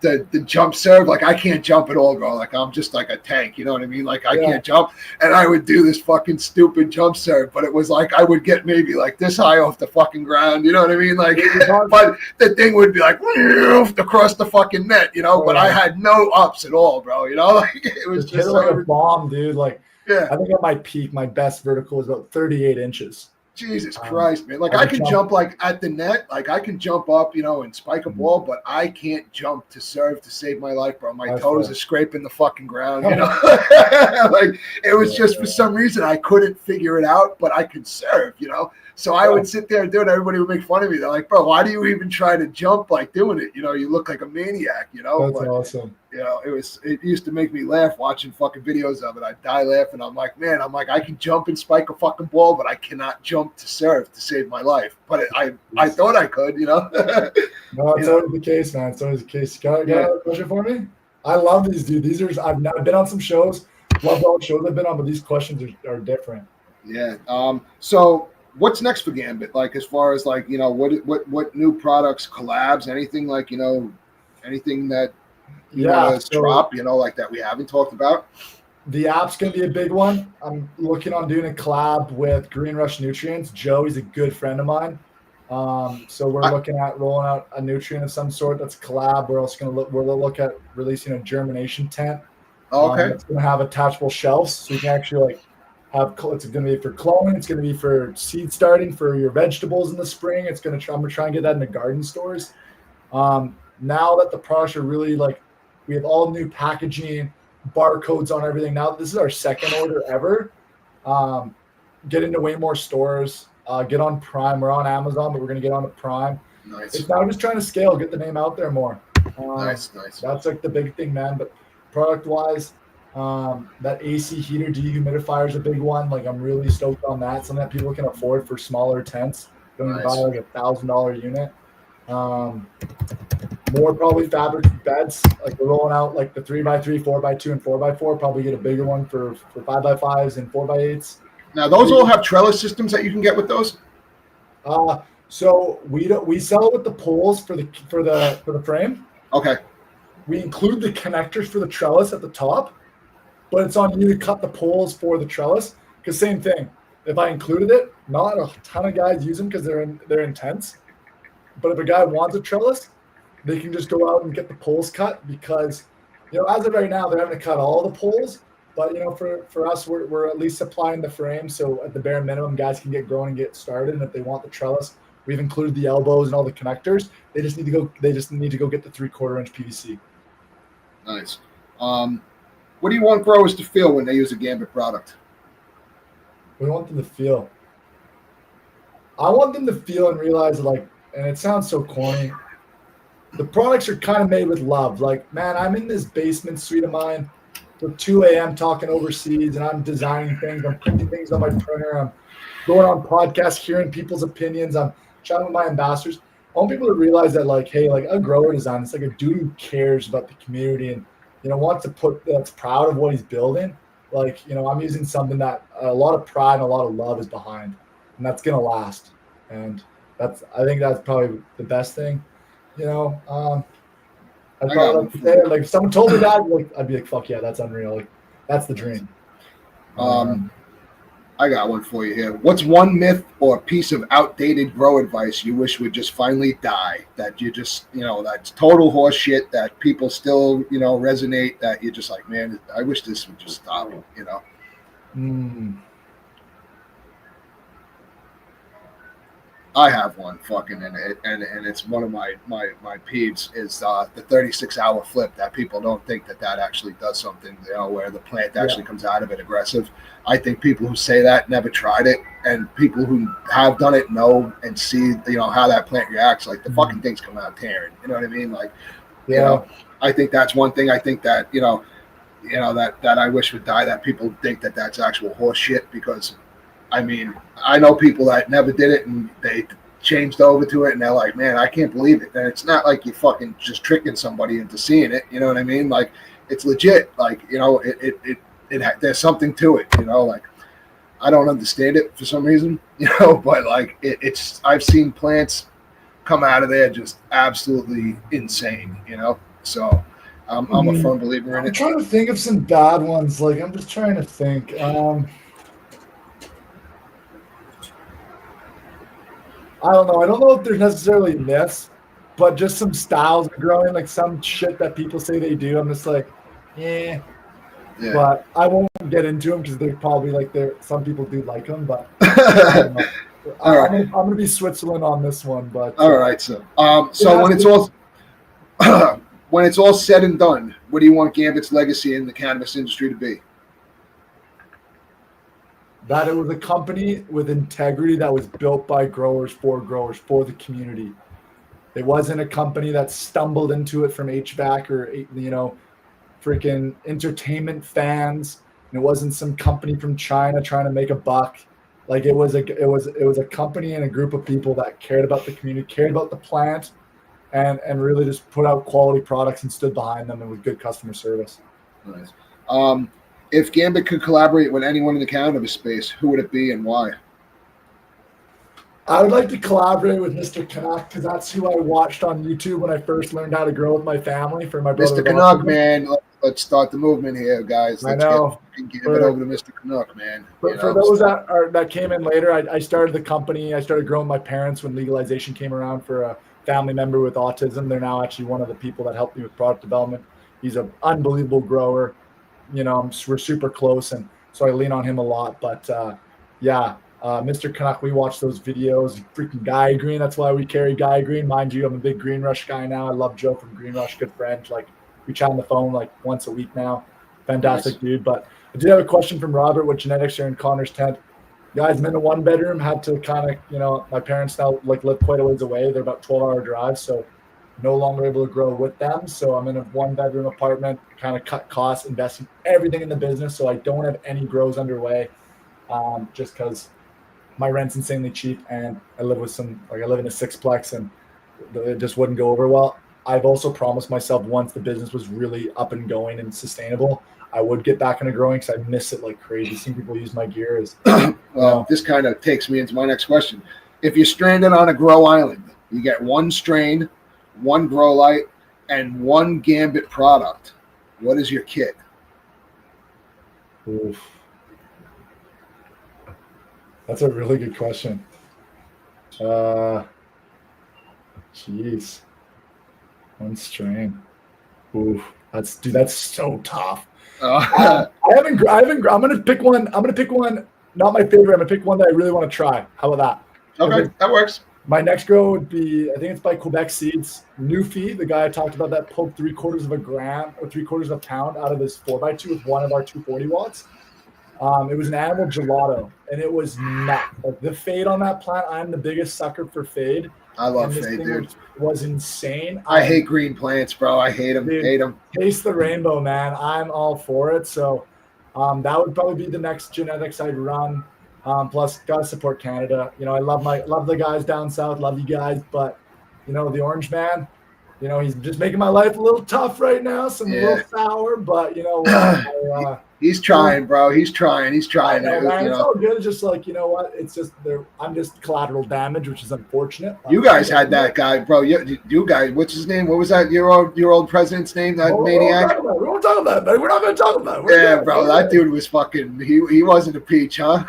the jump serve, like I can't jump at all, bro. Like I'm just like a tank, you know what I mean? Like I can't jump, and I would do this fucking stupid jump serve, but it was like I would get maybe like this high off the fucking ground, you know what I mean? Like, but the thing would be like across the fucking net, you know. But I had no ups at all, bro. You know, like it was just like a bomb, dude. Like I think at my peak, my best vertical was about 38 inches. Jesus Christ, man. Like I can jump like at the net, like I can jump up, and spike a ball, but I can't jump to serve to save my life, bro. My toes are scraping the fucking ground, Like it was just for some reason I couldn't figure it out, but I could serve, So I would sit there and do it. Everybody would make fun of me. They're like, bro, why do you even try to jump like doing it? You look like a maniac, That's but, awesome. It used to make me laugh watching fucking videos of it. I'd die laughing. I'm like, I can jump and spike a fucking ball, but I cannot jump to serve to save my life. But I thought I could, No, it's always the case, man. It's always the case. Got another question for me? I love these, dude. I've been on some shows. Love all the shows I've been on, but these questions are different. Yeah. So what's next for Gambit? Like, as far as like, what new products, collabs, anything like, anything that you want to drop, like that we haven't talked about? The app's going to be a big one. I'm looking on doing a collab with Green Rush Nutrients. Joe, he's a good friend of mine. So we're looking at rolling out a nutrient of some sort that's a collab. We're also going to look at releasing a germination tent. Okay. It's going to have attachable shelves, so you can actually it's going to be for cloning. It's going to be for seed starting for your vegetables in the spring. I'm going to try and get that into garden stores. Now that the products are really we have all new packaging, barcodes on everything. Now this is our second order ever. Get into way more stores. Get on Prime. We're on Amazon, but we're going to get on to Prime. Nice. It's now just trying to scale, get the name out there more. Nice. That's the big thing, man. But product-wise, that AC heater dehumidifier is a big one. I'm really stoked on that. Something that people can afford for smaller tents. Don't even buy $1,000 unit. More probably fabric beds. We're rolling out the 3x3, 4x2, and 4x4. Probably get a bigger one for 5x5s and 4x8s. Now those all have trellis systems that you can get with those. So we sell it with the poles for the frame. Okay. We include the connectors for the trellis at the top, but it's on you to cut the poles for the trellis. Because same thing. If I included it, not a ton of guys use them because they're intense. But if a guy wants a trellis, they can just go out and get the poles cut because, as of right now, they're having to cut all the poles. But, for us, we're at least supplying the frame. So at the bare minimum, guys can get going and get started. And if they want the trellis, we've included the elbows and all the connectors. They just need to go get the 3/4 inch PVC. Nice. What do you want growers to feel when they use a Gambit product? What do I want them to feel? I want them to feel and realize, and it sounds so corny, the products are kind of made with love. Man, I'm in this basement suite of mine till 2 a.m. talking overseas, and I'm designing things. I'm printing things on my printer. I'm going on podcasts, hearing people's opinions. I'm chatting with my ambassadors. I want people to realize that, hey, a grower design, it's a dude who cares about the community and, wants to that's proud of what he's building. I'm using something that a lot of pride and a lot of love is behind, and that's going to last. And I think that's probably the best thing, I'd probably like to say, if someone told me that, I'd be like, fuck yeah, that's unreal. That's the dream. I got one for you here. What's one myth or piece of outdated grow advice you wish would just finally die? That you just, that's total horse shit that people still, resonate, that you're just like, man, I wish this would just stop, I have one fucking in it, and it's one of my peeves is the 36-hour flip, that people don't think that actually does something, where the plant actually comes out of it aggressive. I think people who say that never tried it, and people who have done it know and see, how that plant reacts. The fucking things come out tearing. You know what I mean? I think that's one thing. I think that that I wish would die. That people think that that's actual horse shit because. I mean, I know people that never did it and they changed over to it and they're like, man, I can't believe it. And it's not like you're fucking just tricking somebody into seeing it. You know what I mean? It's legit. There's something to it, I don't understand it for some reason, but it's, I've seen plants come out of there just absolutely insane, so I'm a firm believer in it. I'm trying to think of some bad ones. I'm just trying to think. I don't know. I don't know if there's necessarily myths, but just some styles of growing, some shit that people say they do. I'm just like, yeah. But I won't get into them because they're probably some people do like them, but All right. I'm gonna be Switzerland on this one, but All right. So when it's all when it's all said and done, what do you want Gambit's legacy in the cannabis industry to be? that it was a company with integrity that was built by growers, for the community. It wasn't a company that stumbled into it from HVAC or freaking entertainment fans. And it wasn't some company from China trying to make a buck. Like it was a company and a group of people that cared about the community, cared about the plant, and really just put out quality products and stood behind them and with good customer service. Nice. If Gambit could collaborate with anyone in the cannabis space, who would it be and why? I would like to collaborate with Mr. Canuck because that's who I watched on YouTube when I first learned how to grow with my family for my brother. Mr. Canuck, man, let's start the movement here, guys. I know. Give it over to Mr. Canuck, man. For those that came in later, I started the company. I started growing my parents when legalization came around for a family member with autism. They're now actually one of the people that helped me with product development. He's an unbelievable grower. We're super close, and so I lean on him a lot. But Mr. Canuck, we watch those videos. Freaking Guy Green. That's why we carry Guy Green. Mind you, I'm a big Green Rush guy now. I love Joe from Green Rush, good friend. Like we chat on the phone like once a week now. Fantastic nice. Dude. But I do have a question from Robert. What genetics are in Connor's tent? Guys, I'm in a one bedroom. Had to kind of, my parents now live quite a ways away. They're about 12-hour drives, so no longer able to grow with them. So I'm in a one bedroom apartment, kind of cut costs, investing everything in the business. So I don't have any grows underway, just because my rent's insanely cheap and I live in a sixplex and it just wouldn't go over well. I've also promised myself once the business was really up and going and sustainable, I would get back into growing because I miss it like crazy. Seeing people use my gear is this kind of takes me into my next question. If you're stranded on a grow island, you get one strain, one grow light, and one Gambit product. What is your kit? Oof. That's a really good question. Jeez. One strain. Oof. That's so tough. I'm gonna pick one. Not my favorite. I'm gonna pick one that I really want to try. How about that? Okay, that works. My next grow would be, I think it's by Quebec Seeds. Newfie, the guy I talked about that poked 3/4 of a gram or 3/4 of a pound out of his 4x2 with one of our 240 watts. It was an animal gelato, and it was nuts. Like the fade on that plant, I'm the biggest sucker for fade. I love fade, dude. Was insane. I hate green plants, bro. I hate them. Hate them. Taste the rainbow, man. I'm all for it. So that would probably be the next genetics I'd run. Plus, gotta support Canada. I love the guys down south. Love you guys, but the Orange Man. He's just making my life a little tough right now. A little sour, but he's trying, bro. He's trying. It's all good. It's just like, it's just I'm just collateral damage, which is unfortunate. You guys had that guy, bro. You guys, what's his name? What was that? Your old president's name? That maniac. We won't talk about it, buddy. We're not going to talk about it. Yeah, bro. That dude was fucking. He wasn't a peach, huh?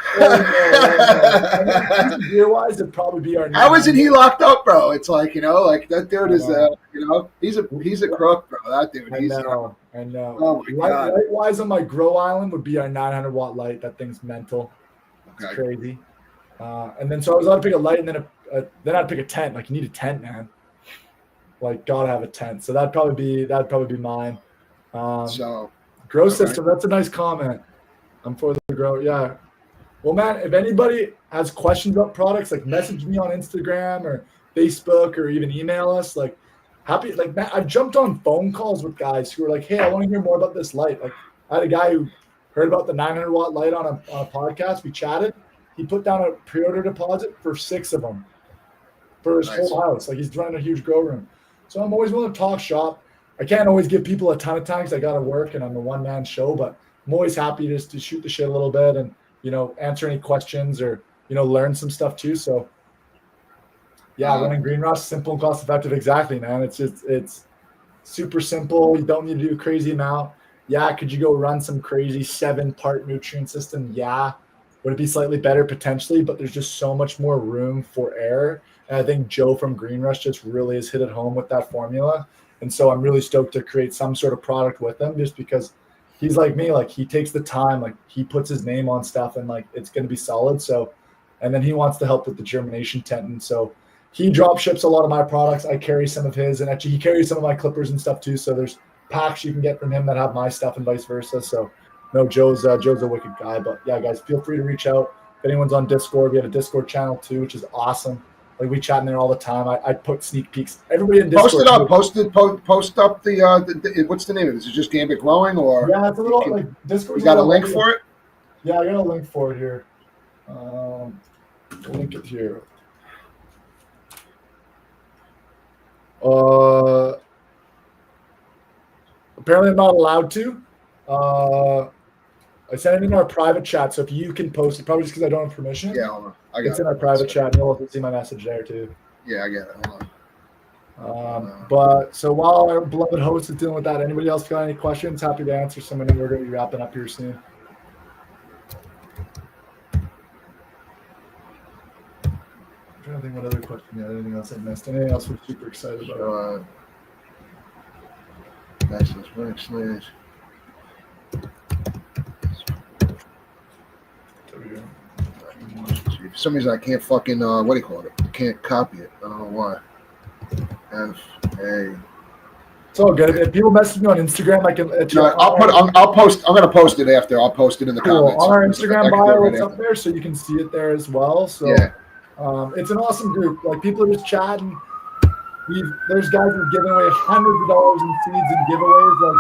Gear wise, it'd probably be our. How isn't he locked up, bro? It's like that dude is he's a crook, bro. That dude. I know. Oh my God. Light-wise on my grow island would be our 900 watt light. That thing's mental. It's crazy. And then so I was allowed to pick a light, and then I'd pick a tent. Like you need a tent, man. Like gotta have a tent. So that'd probably be mine. Grow system. That's a nice comment. I'm for the grow. Yeah. Well, man, if anybody has questions about products, like message me on Instagram or Facebook or even email us. Like happy, like man, I've jumped on phone calls with guys who are like, "Hey, I want to hear more about this light." Like I had a guy who heard about the 900 watt light on a podcast. We chatted. He put down a pre-order deposit for 6 of them for his whole house. Like he's running a huge grow room. So I'm always willing to talk shop. I can't always give people a ton of time because I got to work and I'm a one-man show, but I'm always happy just to shoot the shit a little bit and, answer any questions or, learn some stuff too. So running Green Rush, simple and cost effective. Exactly, man. It's super simple. You don't need to do a crazy amount. Yeah. Could you go run some crazy 7-part nutrient system? Yeah. Would it be slightly better potentially, but there's just so much more room for error. And I think Joe from Green Rush just really has hit it home with that formula. And so I'm really stoked to create some sort of product with him just because he's like me, like he takes the time, like he puts his name on stuff and like it's going to be solid. So And then he wants to help with the germination tent. And so he drop ships a lot of my products. I carry some of his, and actually he carries some of my clippers and stuff too. So there's packs you can get from him that have my stuff and vice versa. So no, Joe's a wicked guy. But yeah, guys, feel free to reach out. If anyone's on Discord, we have a Discord channel too, which is awesome. Like we chat in there all the time. I put sneak peeks. Everybody in Discord. Post it up. Post up the what's the name of it? Is it just Gambit Growing or? Yeah, it's a little like Discord. You got a link for it? Yeah, I got a link for it here. Link it here. Apparently I'm not allowed to. I sent it in our private chat, so if you can post it, probably just because I don't have permission. Yeah, hold on. I got it's in our private chat, and you'll also see my message there too. Yeah, I get it. Hold on. But so while our beloved host is dealing with that, anybody else got any questions? Happy to answer some. And we're going to be wrapping up here soon. I'm trying to think what other question you had. Anything else I missed? Anything else we're super excited about? For some reason, I can't fucking what do you call it? I can't copy it. I don't know why. It's all good. If people message me on Instagram, I can. I'll post. I'm gonna post it after. I'll post it in the comments. On our Instagram bio, it's up there, so you can see it there as well. So yeah. It's an awesome group. Like people are just chatting. There's guys who are giving away hundreds of dollars in seeds and giveaways. Like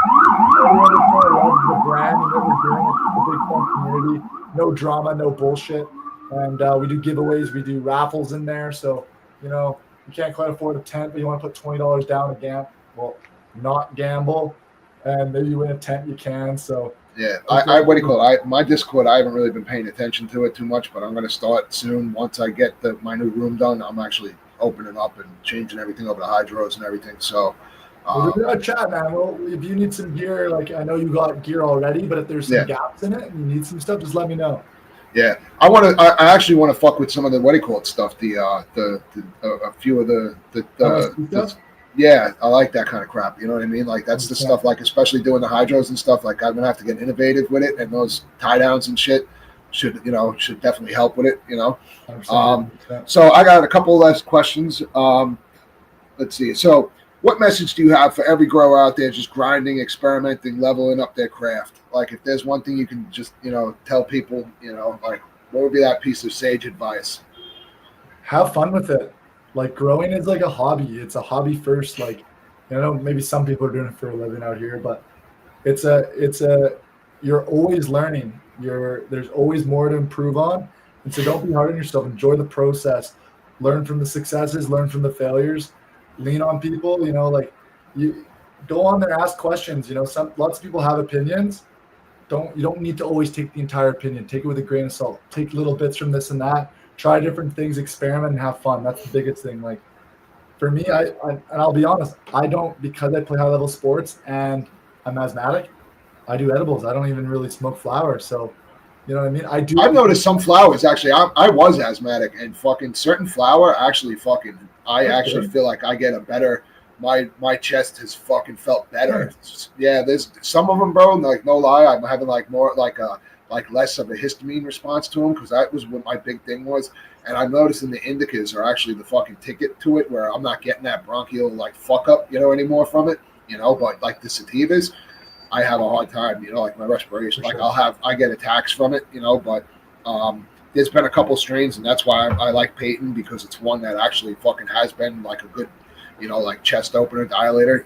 everyone is kind of loves the brand and what we're doing. It's a big fun community. No drama, no bullshit. And we do giveaways. We do raffles in there. So, you can't quite afford a tent, but you want to put $20 down to not gamble. And maybe you win a tent, you can. So yeah, what do you call it? My Discord, I haven't really been paying attention to it too much, but I'm going to start soon. Once I get my new room done, I'm actually opening up and changing everything over to hydros and everything. So we're a chat, man. Well, if you need some gear, like I know you got gear already, but if there's some gaps in it and you need some stuff, just let me know. Yeah, I actually want to fuck with some of the what do you call it stuff. A few of the yeah, I like that kind of crap. You know what I mean? Like that's the stuff. Like especially doing the hydros and stuff. Like I'm gonna have to get innovative with it, and those tie downs and shit should definitely help with it. So I got a couple less questions. Let's see. So what message do you have for every grower out there just grinding, experimenting, leveling up their craft? Like if there's one thing you can just, tell people, like what would be that piece of sage advice? Have fun with it. Like growing is like a hobby. It's a hobby first. Like, maybe some people are doing it for a living out here, but you're always learning. There's always more to improve on. And so don't be hard on yourself. Enjoy the process. Learn from the successes, learn from the failures, lean on people, you go on there, ask questions. Lots of people have opinions. You don't need to always take the entire opinion. Take it with a grain of salt. Take little bits from this and that. Try different things, experiment, and have fun. That's the biggest thing. Like for me, and I'll be honest, because I play high level sports and I'm asthmatic, I do edibles. I don't even really smoke flowers. So, you know what I mean? I've noticed some flowers actually. I was asthmatic, and fucking certain flower actually fucking. I actually feel like I get a better. My chest has fucking felt better. Yeah, there's some of them, bro. Like no lie, I'm having like more like less of a histamine response to them because that was what my big thing was. And I'm noticing the indicas are actually the fucking ticket to it, where I'm not getting that bronchial like fuck up, anymore from it. But like the sativas, I have a hard time. Like my respiration. Like I get attacks from it. But there's been a couple strains, and that's why I like Peyton, because it's one that actually fucking has been like a good, like chest opener, dilator,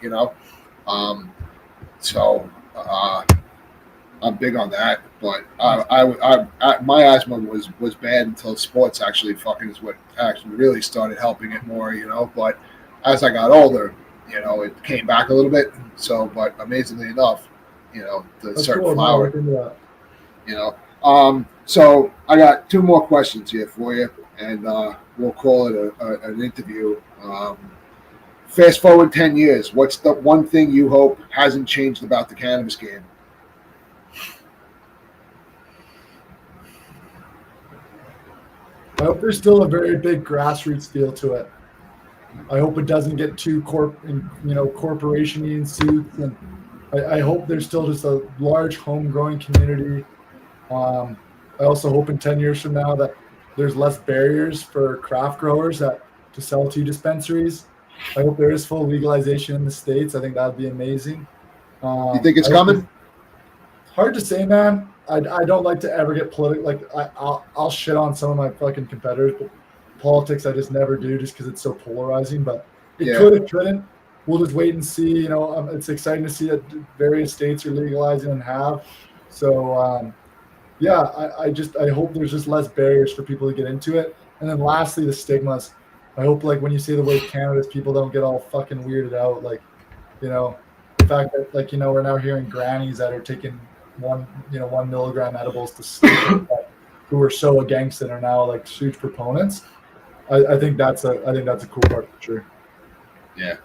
so I'm big on that. But my asthma was bad until sports actually fucking is what actually really started helping it more, But as I got older, it came back a little bit. So, but amazingly enough, the certain flower, So I got two more questions here for you, and we'll call it an interview. Fast forward 10 years, what's the one thing you hope hasn't changed about the cannabis game? I hope there's still a very big grassroots feel to it. I hope it doesn't get too corporation-y in suits, and I hope there's still just a large home growing community. I also hope in 10 years from now that there's less barriers for craft growers to sell to dispensaries. I hope there is full legalization in the States. I think that would be amazing. You think it's I hope coming? hard to say, man. I don't like to ever get political. Like I'll shit on some of my fucking competitors, but politics I just never do, just because it's so polarizing. But it could, it couldn't. We'll just wait and see. You know, it's exciting to see that various states are legalizing and have. So yeah, I hope there's just less barriers for people to get into it. And then lastly, the stigmas. I hope like when you say the word cannabis, people don't get all fucking weirded out. Like, you know, the fact that like, you know, we're now hearing grannies that are taking 1 milligram edibles to sleep who are so against it are now like huge proponents. I think that's a cool part for sure. Yeah,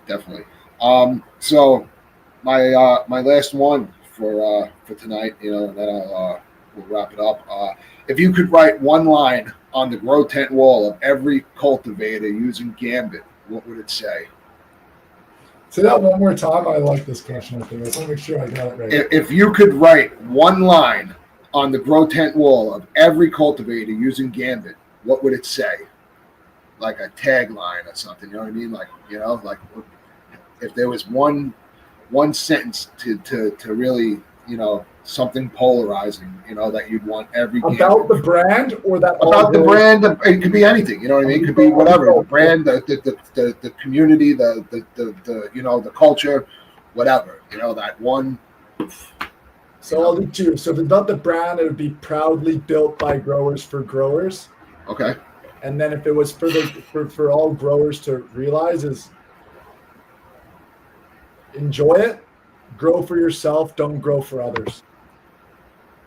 definitely. So my last one for tonight, you know, and then we'll wrap it up. If you could write one line on the grow tent wall of every cultivator using Gambit, what would it say? Say that one more time. I like this question. I think I want to make sure I got it right. If you could write one line on the grow tent wall of every cultivator using Gambit, what would it say? Like a tagline or something, you know what I mean? Like, you know, like if there was one sentence to really, you know, something polarizing, you know, that you'd want every about the brand or that about the brand. It could be anything, you know what I mean? It could be whatever, the brand, the community, the you know, the culture, whatever, you know, that one. So I'll do two. So if it's about the brand, it would be proudly built by growers for growers. Okay. And then if it was for all growers to realize is enjoy it, grow for yourself, don't grow for others.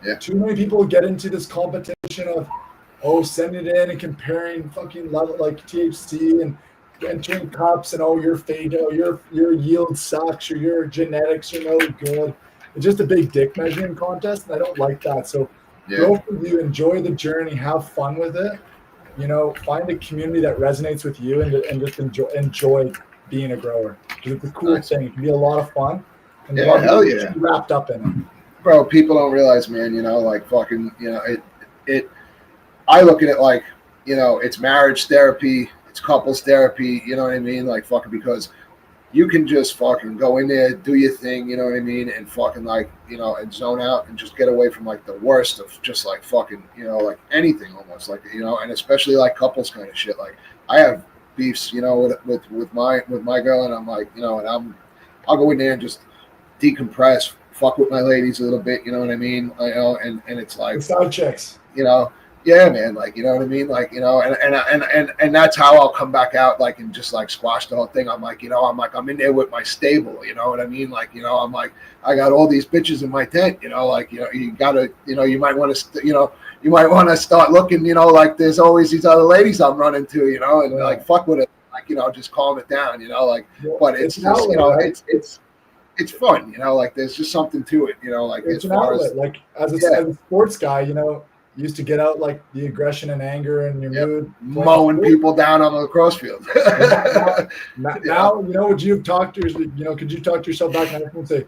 Yeah. Too many people get into this competition of send it in and comparing fucking level like THC and entering cups and your fade, your yield sucks or your genetics are no good. It's just a big dick measuring contest, and I don't like that. So grow for you, enjoy the journey, have fun with it. You know, find a community that resonates with you and just enjoy being a grower. Because it's a cool thing. It can be a lot of fun. And a lot of wrapped up in it. Bro, people don't realize, man, you know, like fucking, you know, I look at it like, you know, it's marriage therapy, it's couples therapy, you know what I mean? Like fucking, because you can just fucking go in there, do your thing, you know what I mean? And fucking like, you know, and zone out and just get away from like the worst of just like fucking, you know, like anything almost like, you know, and especially like couples kind of shit. Like I have beefs, you know, with my girl, and I'm like, you know, and I'll go in there and just decompress, fuck with my ladies a little bit, you know what I mean? You know, and it's like side chicks, you know, yeah, man, like, you know what I mean? Like, you know, and that's how I'll come back out, like, and just like squash the whole thing. I'm like, you know, I'm in there with my stable, you know what I mean? Like, you know, I'm like, I got all these bitches in my tent, you know, like, you know, you gotta, you know, you might want to start looking, you know, like there's always these other ladies I'm running to, you know, and like, fuck with it, like, you know, just calm it down, you know, like, but it's just, you know, right? It's fun, you know, like there's just something to it, you know, like it's as far outlet. as like as a sports guy, you know, used to get out like the aggression and anger and your mood, mowing people down on the lacrosse field. now, you know, would you have talked to, you know, could you talk to yourself back and say,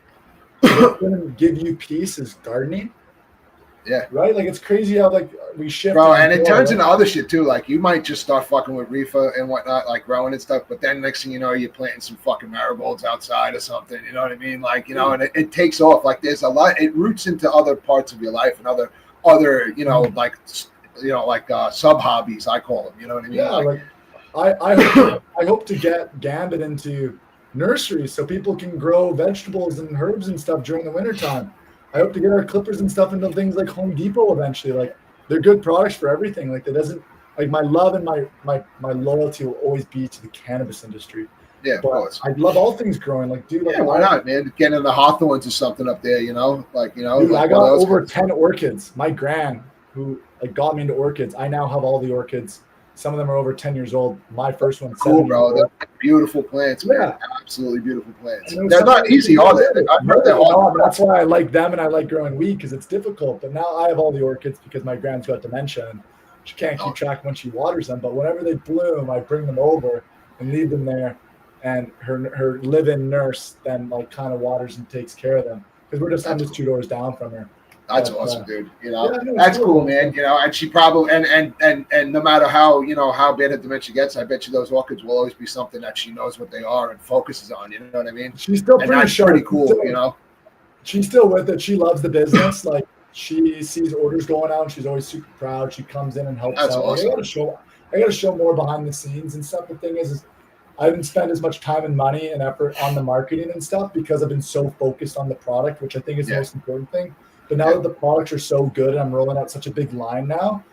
what's going to give you peace is gardening? Yeah. Right? Like it's crazy how like we shift. Bro, and it turns into other shit too. Like you might just start fucking with reefer and whatnot, like growing and stuff, but then next thing you know, you're planting some fucking marigolds outside or something. You know what I mean? Like, you know, and it takes off. Like there's a lot, it roots into other parts of your life and other, you know, like, you know, like sub hobbies, I call them. You know what I mean? Yeah, like I hope to get Gambit into nurseries so people can grow vegetables and herbs and stuff during the wintertime. I hope to get our clippers and stuff into things like Home Depot eventually. Like they're good products for everything. Like that doesn't like my love and my loyalty will always be to the cannabis industry. Yeah, of course. I love all things growing. Like, dude, like, why not, man? Getting the Hawthorns or something up there, you know, like, you know, dude, like I got over 10 orchids. My gran, who like got me into orchids, I now have all the orchids. Some of them are over 10 years old. My first one's cool, bro. They're beautiful plants, man. Yeah. Absolutely beautiful plants. They're not easy, are they? That's why I like them and I like growing weed because it's difficult. But now I have all the orchids because my gran's got dementia and she can't keep track when she waters them. But whenever they bloom, I bring them over and leave them there. And her live-in nurse then like kind of waters and takes care of them because I'm just 2 doors down from her. That's But awesome, dude. yeah, no, it's That's cool, man. And she probably and no matter how how bad a dementia gets, I bet you those orchids will always be something that she knows what they are and focuses on. You know what I mean? She's still And pretty that's sharp. pretty cool. She's still with it. She loves the business. Like she sees orders going out. She's always super proud. She comes in and helps That's out. awesome. I gotta show more behind the scenes and stuff. The thing is I haven't spent as much time and money and effort on the marketing and stuff because I've been so focused on the product, which I think is the most important thing. But now that the products are so good and I'm rolling out such a big line now,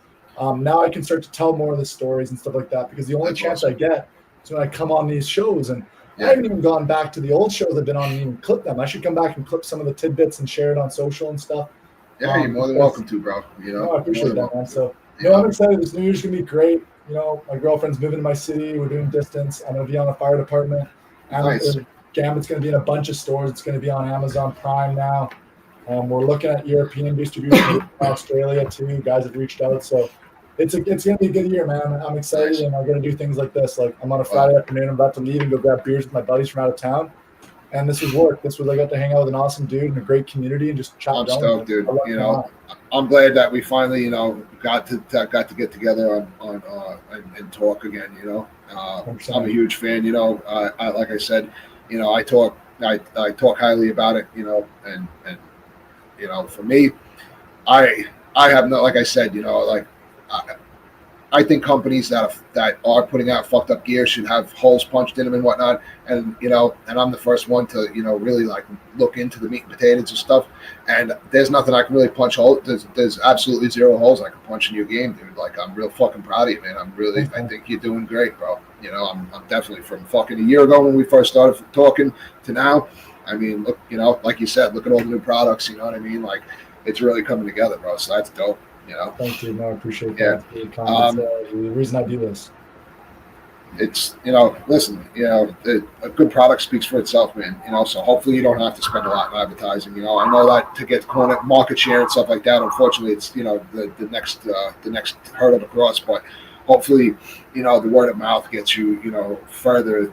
now I can start to tell more of the stories and stuff like that because the only chance I get is when I come on these shows. And I haven't even gone back to the old shows I've been on and even clip them. I should come back and clip some of the tidbits and share it on social and stuff. Yeah, you're more than welcome to, bro. No, I appreciate that, man. So, I'm excited. This New Year's going to be great. My girlfriend's moving to my city. We're doing distance. I'm going to be on the fire department. Nice. Gambit's going to be in a bunch of stores. It's going to be on Amazon Prime now. We're looking at European distribution in Australia too. Guys have reached out. So it's going to be a good year, man. I'm excited and I'm going to do things like this. Like I'm on a Friday afternoon. I'm about to leave and go grab beers with my buddies from out of town. And this was work. This was I got to hang out with an awesome dude in a great community and just chat. I'm stoked, dude. I'm glad that we finally, got to get together on and talk again. I'm a huge fan. I like I said, I talk highly about it. And for me, I have no, like I said, I think companies that are putting out fucked up gear should have holes punched in them and whatnot. And and I'm the first one to really like look into the meat and potatoes and stuff. And there's nothing I can really punch holes. There's absolutely zero holes I can punch in your game, dude. Like I'm real fucking proud of you, man. I think you're doing great, bro. I'm definitely from fucking a year ago when we first started talking to now. I mean, look, like you said, look at all the new products. You know what I mean? Like it's really coming together, bro. So that's dope. Thank you. No, I appreciate that. Yeah. The reason I do this. It's listen, a good product speaks for itself, man. So hopefully you don't have to spend a lot in advertising. I know that to get market share and stuff like that. Unfortunately, it's the next hurdle to cross. But hopefully, the word of mouth gets you further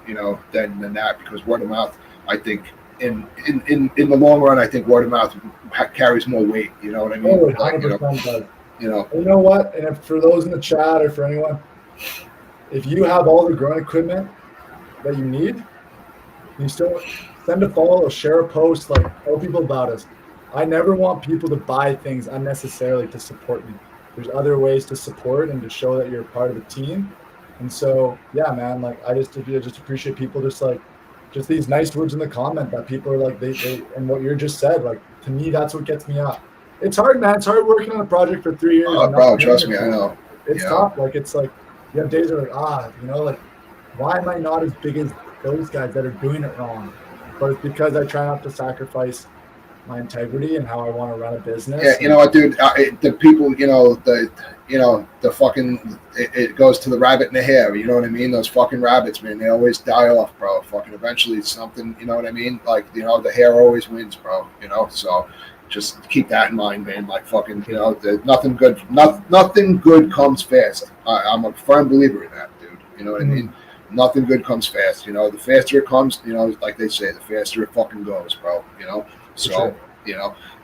than that, because word of mouth, I think in the long run, I think word of mouth carries more weight. You know what I mean? Oh, 100% does. You know what? And for those in the chat or for anyone, if you have all the growing equipment that you need, you still send a follow, share a post, like tell people about us. I never want people to buy things unnecessarily to support me. There's other ways to support and to show that you're part of the team. And so, yeah, man, like I just appreciate people just these nice words in the comment that people are like, they and what you just said, like to me, that's what gets me up. It's hard, man. It's hard working on a project for 3 years. Oh, bro, trust me, I know. It's tough. Like, it's like, you have days that are like, like, why am I not as big as those guys that are doing it wrong? But it's because I try not to sacrifice my integrity and how I want to run a business. Yeah, you know what, dude? The people, the fucking, it goes to the rabbit in the hair. You know what I mean? Those fucking rabbits, man, they always die off, bro. Fucking eventually it's something, you know what I mean? Like, the hair always wins, bro. So just keep that in mind, man. Like fucking, nothing good comes fast. I'm a firm believer in that, dude. You know what I mean? Nothing good comes fast. The faster it comes, like they say, the faster it fucking goes, bro. So,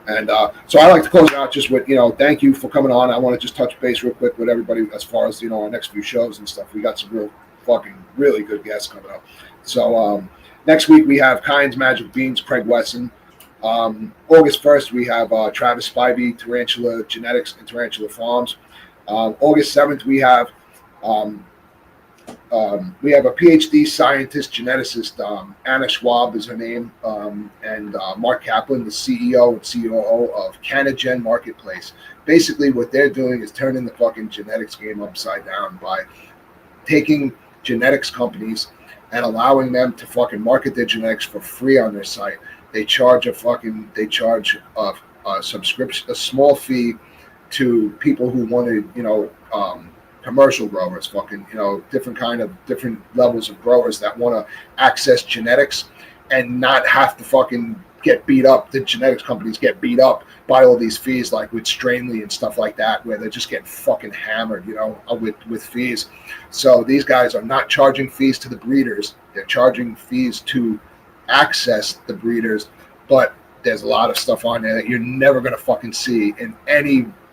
and so I like to close out just with, thank you for coming on. I want to just touch base real quick with everybody as far as, our next few shows and stuff. We got some really good guests coming up. So next week we have Kynes Magic Beans, Craig Wesson. August 1st, we have Travis Spivey, Tarantula Genetics and Tarantula Farms. August 7th, we have a PhD scientist, geneticist, Anna Schwab is her name, and Mark Kaplan, the CEO and COO of Canagen Marketplace. Basically, what they're doing is turning the fucking genetics game upside down by taking genetics companies and allowing them to fucking market their genetics for free on their site. They charge a subscription, a small fee to people who want to, commercial growers, different levels of growers that want to access genetics and not have to fucking get beat up. The genetics companies get beat up by all these fees, like with Strainly and stuff like that, where they're just getting fucking hammered, with fees. So these guys are not charging fees to the breeders. They're charging fees to access the breeders, but there's a lot of stuff on there that you're never going to fucking see in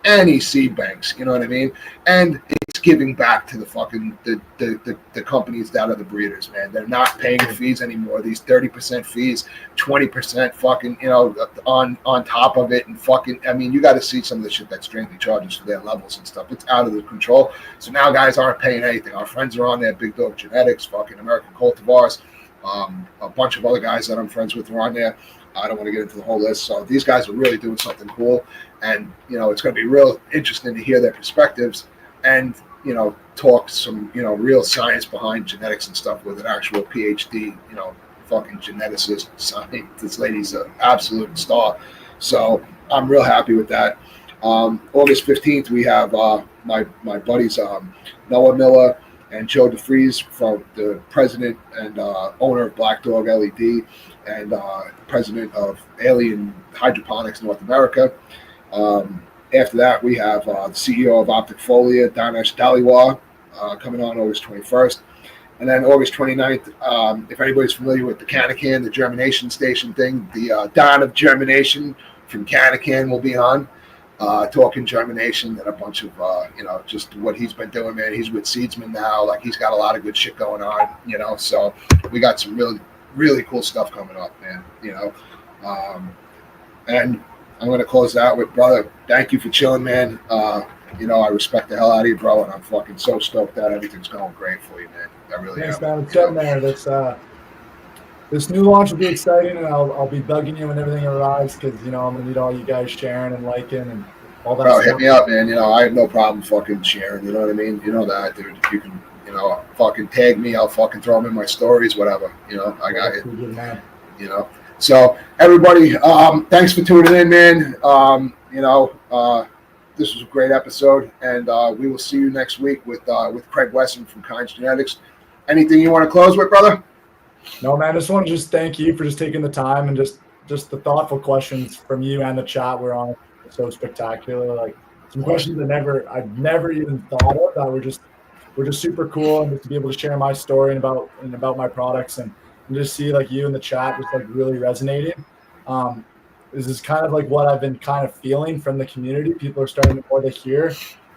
any seed banks, you know what I mean? And it's giving back to the fucking the companies that are the breeders, man. They're not paying the fees anymore. These 30% fees, 20% fucking, you know, on top of it, and fucking, I mean, you got to see some of the shit that Strangely charges for their levels and stuff. It's out of the control. So now guys aren't paying anything. Our friends are on there, Big Dog Genetics, fucking American Cultivars, a bunch of other guys that I'm friends with are on there. I don't want to get into the whole list. So these guys are really doing something cool. And, you know, it's going to be real interesting to hear their perspectives and, you know, talk some, you know, real science behind genetics and stuff with an actual PhD, you know, fucking geneticist. This lady's an absolute star. So I'm real happy with that. August 15th, we have my buddies Noah Miller and Joe DeFries, from the president and owner of Black Dog LED and president of Alien Hydroponics North America. After that, we have the CEO of Optic Folia, Danesh Dhaliwal, coming on August 21st. And then August 29th, if anybody's familiar with the Canacan, the germination station thing, the Don of Germination from Canacan will be on, talking germination and a bunch of, you know, just what he's been doing, man. He's with Seedsman now. Like, he's got a lot of good shit going on, you know. So we got some really cool stuff coming up, man, you know. And I'm going to close out with, brother, thank you for chilling, man. You know, I respect the hell out of you, bro, and I'm fucking so stoked that everything's going great for you, man. I really Thanks, am. man. It's getting there. This new launch will be exciting, and I'll be bugging you when everything arrives, because, you know, I'm going to need all you guys sharing and liking and all that Bro, stuff. hit me up, man. You know, I have no problem fucking sharing, you know what I mean? You know that, dude. You can, you know, fucking tag me. I'll fucking throw them in my stories, whatever. You know, I got it. You know. So, everybody, thanks for tuning in, man. You know, this was a great episode, and we will see you next week with Craig Wesson from Kinds Genetics. Anything you want to close with, brother? No, man, I just want to thank you for just taking the time, and just the thoughtful questions from you and the chat were on so spectacular. Like, some questions I've never even thought of that were just super cool, and just to be able to share my story and about my products, and just see like you in the chat just like really resonating. This is kind of like what I've been kind of feeling from the community. People are starting to more to hear.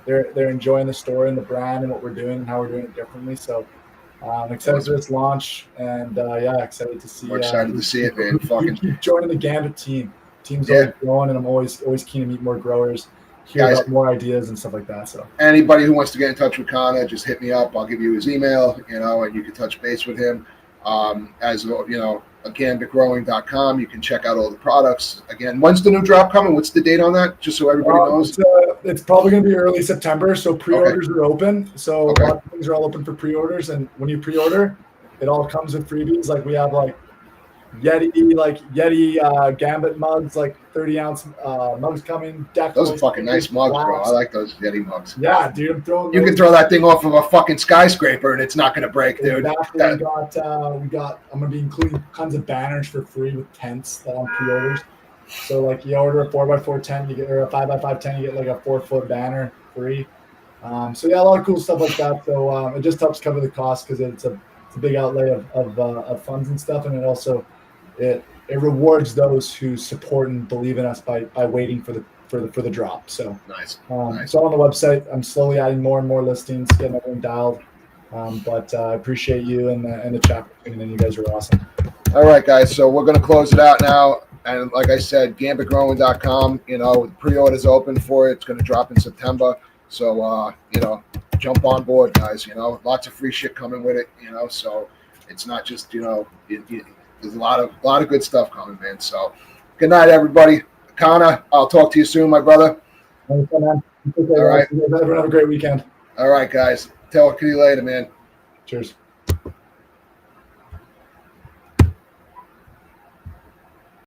They're enjoying the story and the brand and what we're doing and how we're doing it differently. So I'm excited for this launch, and yeah, excited to see. We're excited to see it, man. Fucking keep joining the Gambit team. Team's always growing, and I'm always keen to meet more growers, hear about more ideas and stuff like that. So anybody who wants to get in touch with Connor, just hit me up. I'll give you his email, you know, and you can touch base with him. As you know, gambitgrowing.com. You can check out all the products. Again, when's the new drop coming? What's the date on that? Just so everybody knows. It's probably going to be early September, so pre-orders are open. So a lot of things are all open for pre-orders, and when you pre-order, it all comes with freebies. Like, we have like Yeti Gambit mugs, like 30-ounce mugs coming. Those are fucking nice mugs, bro. I like those Yeti mugs. Yeah, dude. I'm throwing. You can throw that thing off of a fucking skyscraper and it's not going to break, dude. Exactly. We got. I'm going to be including tons of banners for free with tents that on pre-orders. So like, you order a 4x4 tent, you get, or a 5x5 tent, you get like a 4-foot banner free. So yeah, a lot of cool stuff like that. So it just helps cover the cost, because it's a big outlay of funds and stuff, and it also it rewards those who support and believe in us by waiting for the drop. So nice. So on the website, I'm slowly adding more and more listings, getting everything dialed. But I appreciate you and the chat, and you guys are awesome. All right, guys. So we're going to close it out now. And like I said, gambitgrowing.com, you know, the pre-order's open for it. It's going to drop in September. So, you know, jump on board, guys. You know, lots of free shit coming with it, you know. So it's not just, you know, there's a lot of good stuff coming, man. So good night, everybody. Connor, I'll talk to you soon, my brother. Thanks, man. All right. Everyone have a great weekend. All right, guys. Talk to you later, man. Cheers.